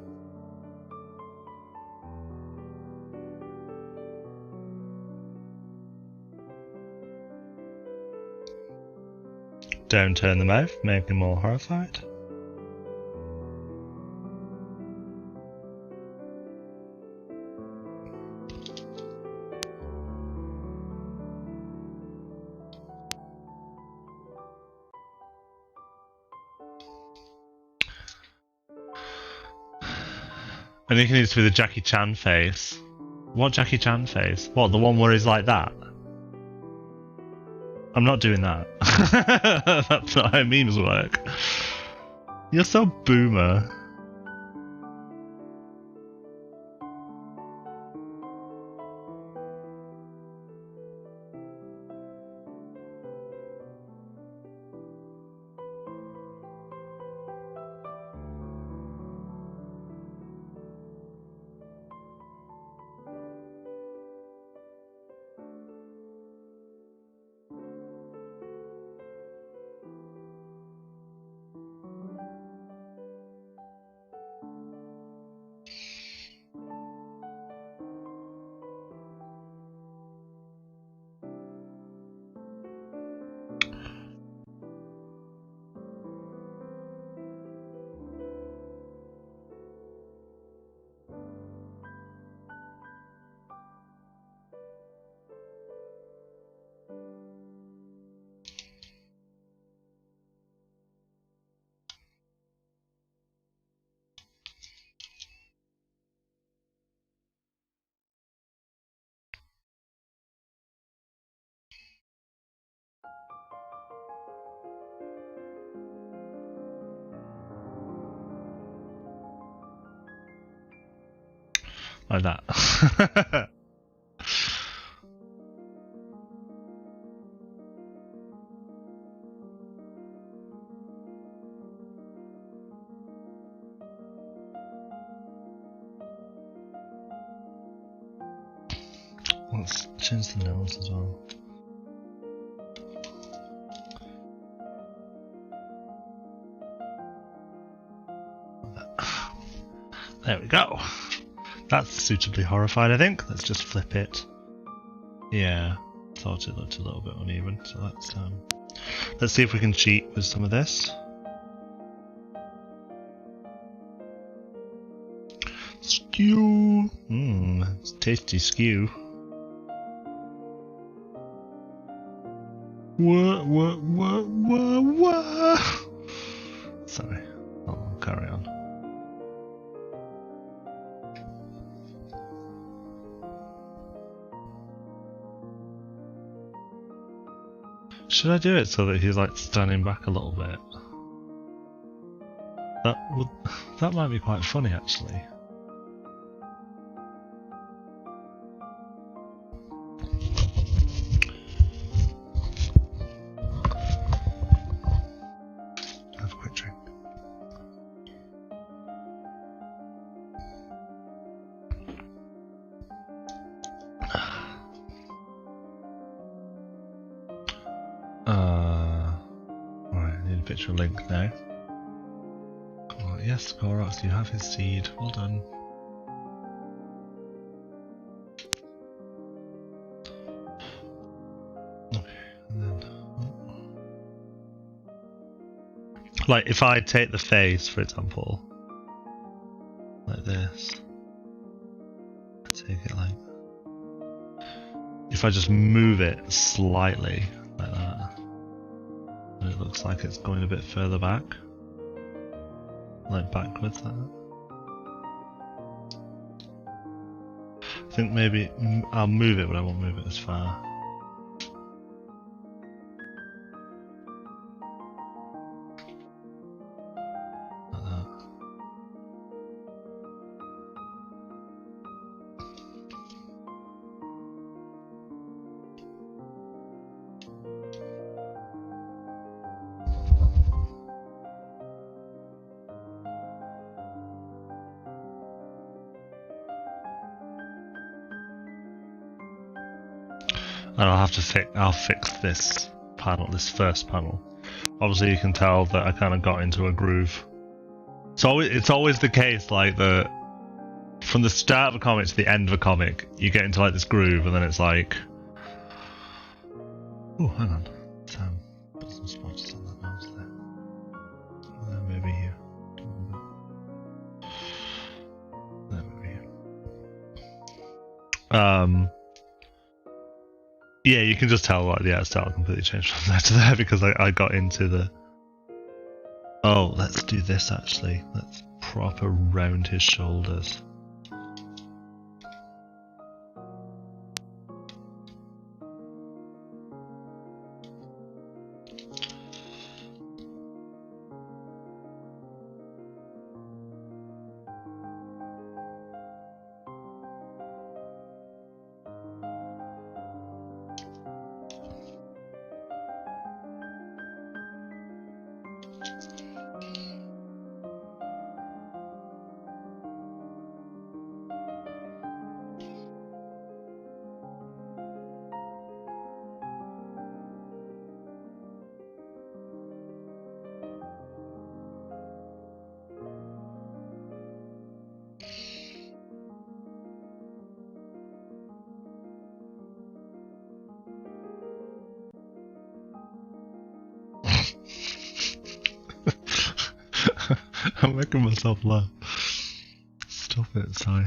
Downturn the mouth, make him more horrified. I think it needs to be the Jackie Chan face. What Jackie Chan face? What, the one where he's like that? I'm not doing that. That's not how memes work. You're so boomer. Like that. Let's change the nose as well. There we go. That's suitably horrified, I think. Let's just flip it. Yeah, thought it looked a little bit uneven, so let's see if we can cheat with some of this. Skew. It's tasty skew. What? Sorry, I'll carry on. Should I do it so that he's like standing back a little bit? That might be quite funny actually. Have a quick drink. Right, I need a picture of Link now. Oh, yes, Korox, you have his seed. Well done. Like, if I take the face, for example, like this, take it like, if I just move it slightly, like that, and it looks like it's going a bit further back, like backwards like that. I think maybe I'll move it, but I won't move it as far. And I'll fix this panel, this first panel. Obviously you can tell that I kind of got into a groove. So it's always the case, like, from the start of a comic to the end of a comic, you get into like this groove, and then it's like, oh, hang on, put some spots on that nose there. Maybe here. There, maybe here. Yeah, you can just tell like the art style completely changed from there to there because I got into the. Oh, let's do this actually. Let's proper round his shoulders. I'm making myself laugh. Stop it, sorry.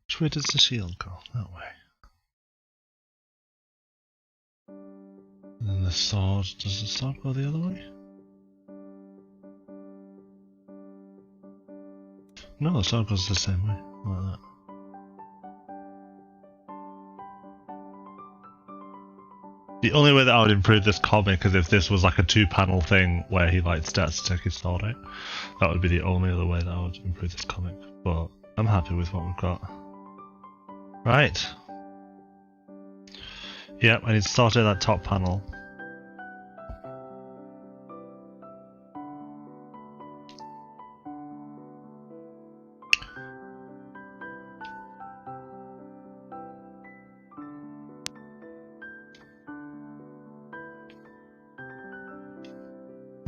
Which way does the shield go? That way. And then the sword, does the sword go the other way? No, the sword goes the same way, like that. The only way that I would improve this comic is if this was like a 2-panel thing where he like starts to take his sword out. That would be the only other way that I would improve this comic. But I'm happy with what we've got. Right. Yep, I need to sort out that top panel.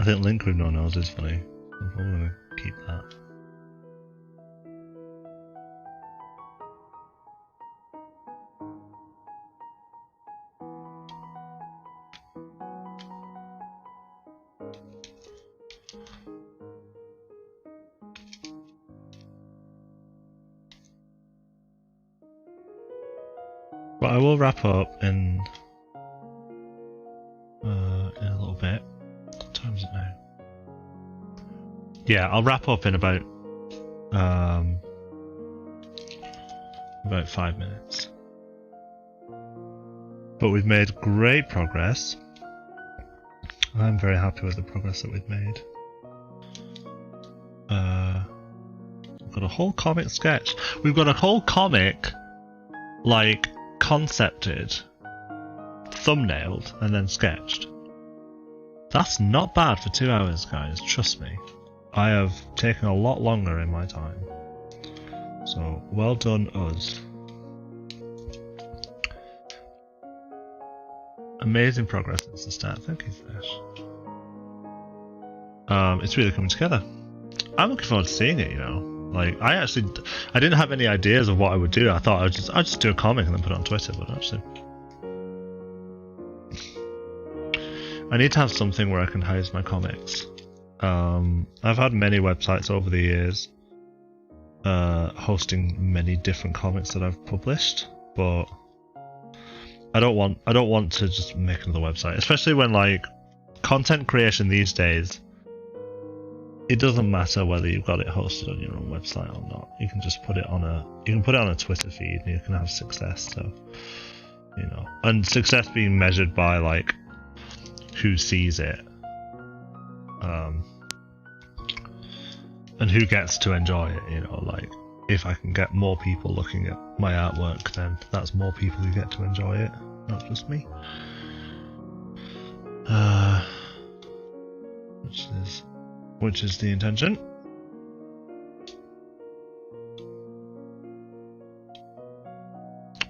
I think Link with no nose is funny. I'm probably going to keep that. But I will wrap up in a little bit. What time is it now? Yeah, I'll wrap up in about 5 minutes. But we've made great progress. I'm very happy with the progress that we've made. We've got a whole comic sketch. We've got a whole comic, like, concepted, thumbnailed, and then sketched. That's not bad for 2 hours, guys, trust me. I have taken a lot longer in my time. So, well done us. Amazing progress since the start, thank you for that. It's really coming together. I'm looking forward to seeing it, you know. Like, I didn't have any ideas of what I would do. I thought I'd just do a comic and then put it on Twitter, but actually, I need to have something where I can house my comics. I've had many websites over the years, hosting many different comics that I've published, but I don't want to just make another website, especially when, like, content creation these days, it doesn't matter whether you've got it hosted on your own website or not. You can just put it on a Twitter feed and you can have success. So, you know, and success being measured by, like, who sees it, and who gets to enjoy it. You know, like, if I can get more people looking at my artwork, then that's more people who get to enjoy it, not just me. Which is the intention.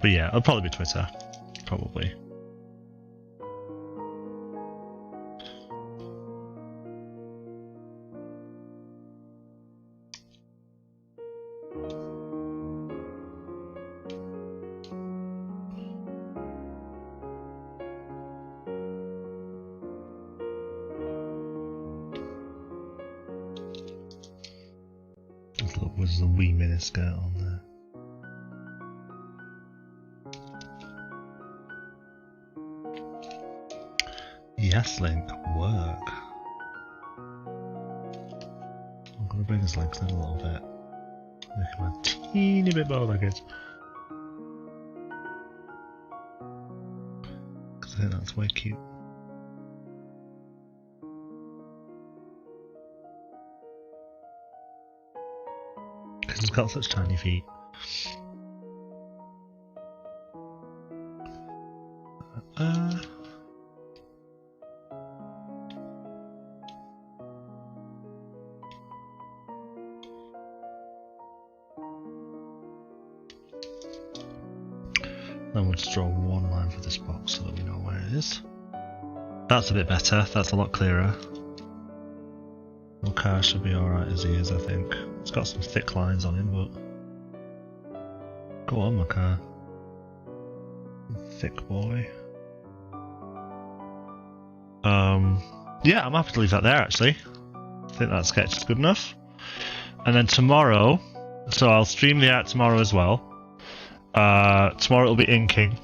But yeah, it'll probably be Twitter. Probably. Was a wee miniskirt on there. Yes, Link, work. I'm gonna bring his legs in a little bit. Make him a teeny bit bow-legged. Because I think that's way cute. He's got such tiny feet. Then we'll just draw one line for this box so that we know where it is. That's a bit better. That's a lot clearer. Car should be alright as he is, I think. It's got some thick lines on him, but go on, Makar. Thick boy. Yeah, I'm happy to leave that there, actually. I think that sketch is good enough. And then tomorrow, so I'll stream the art tomorrow as well. Tomorrow it'll be inking,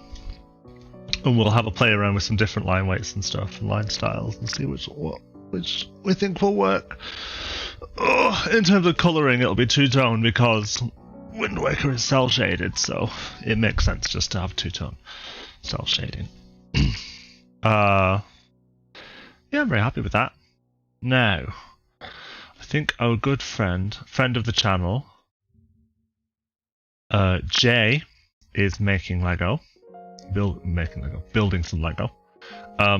and we'll have a play around with some different line weights and stuff, and line styles, and see which we think will work. In terms of colouring, it'll be two-tone because Wind Waker is cel-shaded, so it makes sense just to have two-tone cel-shading. Yeah, I'm very happy with that. Now, I think our good friend of the channel, Jay, is making Lego. Building some Lego.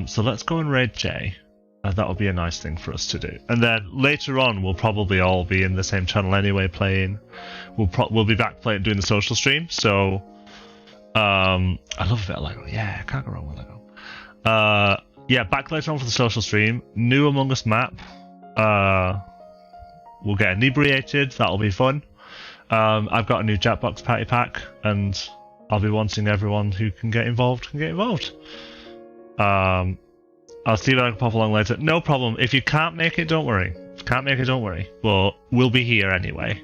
So let's go and raid Jay. That will be a nice thing for us to do. And then later on, we'll probably all be in the same channel anyway, playing. We'll be back playing, doing the social stream. So, I love a bit of Lego. Yeah, can't go wrong with Lego. Yeah, back later on for the social stream. New Among Us map. We'll get inebriated. That'll be fun. I've got a new Jackbox party pack, and I'll be wanting everyone who can get involved can get involved. I'll see if I can pop along later. No problem. If you can't make it, don't worry. If you can't make it, don't worry. But we'll be here anyway.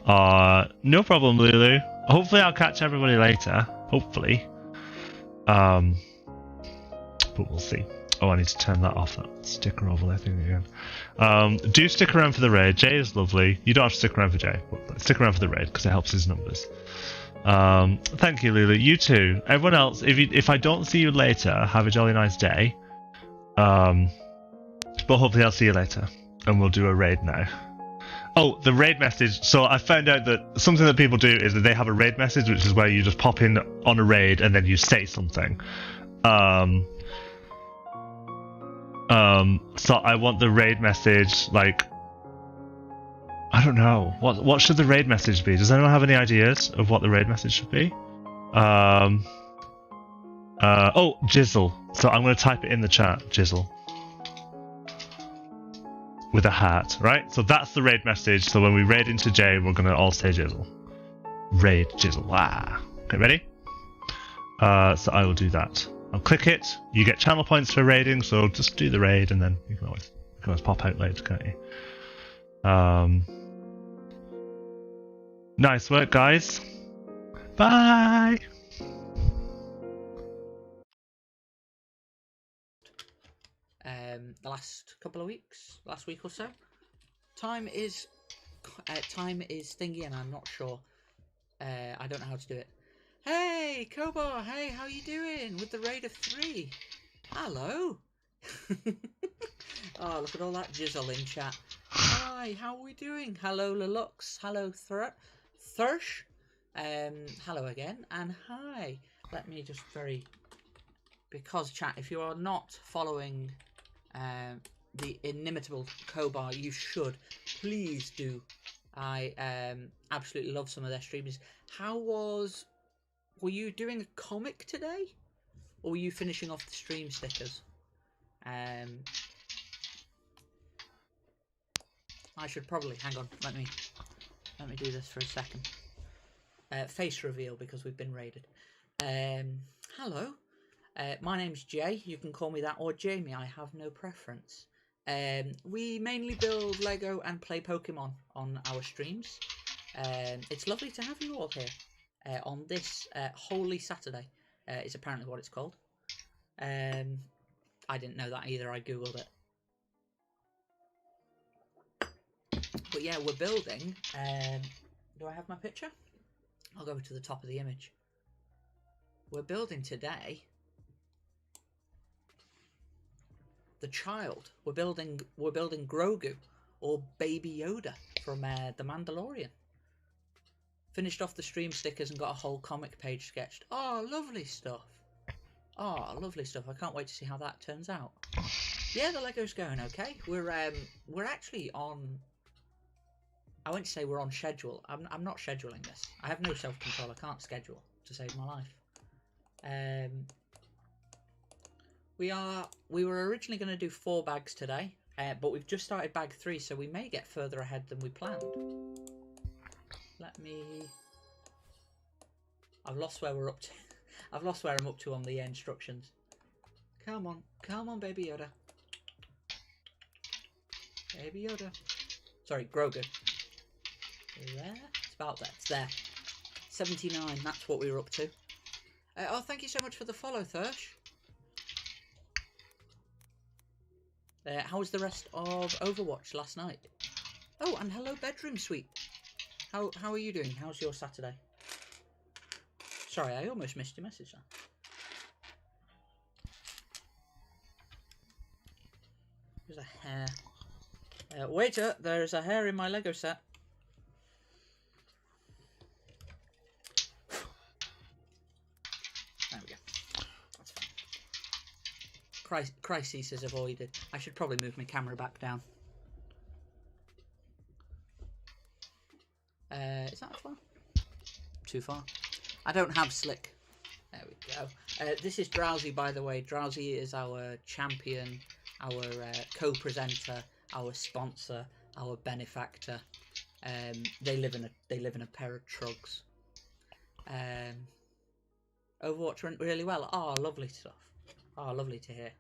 No problem, Lulu. Hopefully I'll catch everybody later. Hopefully. But we'll see. Oh, I need to turn that off, that sticker overlay thing again. Do stick around for the raid. Jay is lovely. You don't have to stick around for Jay, but stick around for the raid because it helps his numbers. Thank you, Lulu. You too. Everyone else, if I don't see you later, have a jolly nice day. But hopefully I'll see you later, and we'll do a raid now. Oh, the raid message. So I found out that something that people do is that they have a raid message, which is where you just pop in on a raid and then you say something. So I want the raid message, like, I don't know. What should the raid message be? Does anyone have any ideas of what the raid message should be? Oh, Jizzle. So I'm going to type it in the chat. Jizzle. with a heart, right? So that's the raid message. So when we raid into Jay, we're gonna all say Jizzle. Raid Jizzle. Ah. Okay, ready? So I will do that. I'll click it. You get channel points for raiding, so just do the raid, and then you can always pop out later, can't you? Nice work, guys. Bye. The last couple of weeks, last week or so, time is thingy, and I'm not sure. I don't know how to do it. Hey, Kohbah, hey, how you doing with the raid of 3? Hello. Oh, look at all that jizzle in chat. Hi, how are we doing? Hello, Lelux. Hello, Thursh. Hello again, and hi. Let me just because chat, if you are not following the inimitable Kohbah, you should. Please do. I absolutely love some of their streams. Were you doing a comic today? Or were you finishing off the stream stickers? I should probably hang on. Let me do this for a second. Face reveal because we've been raided. Hello. My name's Jay. You can call me that or Jamie. I have no preference. We mainly build Lego and play Pokemon on our streams. It's lovely to have you all here on this Holy Saturday. Is apparently what it's called. I didn't know that either. I googled it. But yeah, we're building. Do I have my picture? I'll go to the top of the image. We're building today the child. We're building Grogu, or Baby Yoda from The Mandalorian. Finished off the stream stickers and got a whole comic page sketched. Oh, lovely stuff. Oh, lovely stuff. I can't wait to see how that turns out. Yeah, the Lego's going okay. We're actually on. I won't say we're on schedule. I'm not scheduling this. I have no self-control. I can't schedule to save my life. We were originally going to do 4 bags today, but we've just started bag 3, so we may get further ahead than we planned. I've lost where we're up to. I've lost where I'm up to on the instructions. Come on, Baby Yoda. Baby Yoda. Sorry, Grogu. There? It's about there. It's there. 79, that's what we were up to. Oh, thank you so much for the follow, Thursh. How was the rest of Overwatch last night? Oh, and hello, Bedroom Suite. How are you doing? How's your Saturday? Sorry, I almost missed your message there. There's a hair. Waiter, there's a hair in my Lego set. There we go. That's fine. Crises is avoided. I should probably move my camera back down. Is that far? Too far. I don't have Slick. There we go. This is Drowsy, by the way. Drowsy is our champion, our co-presenter, our sponsor, our benefactor. They live in a pair of trugs. Overwatch went really well. Oh, lovely stuff. Oh, lovely to hear.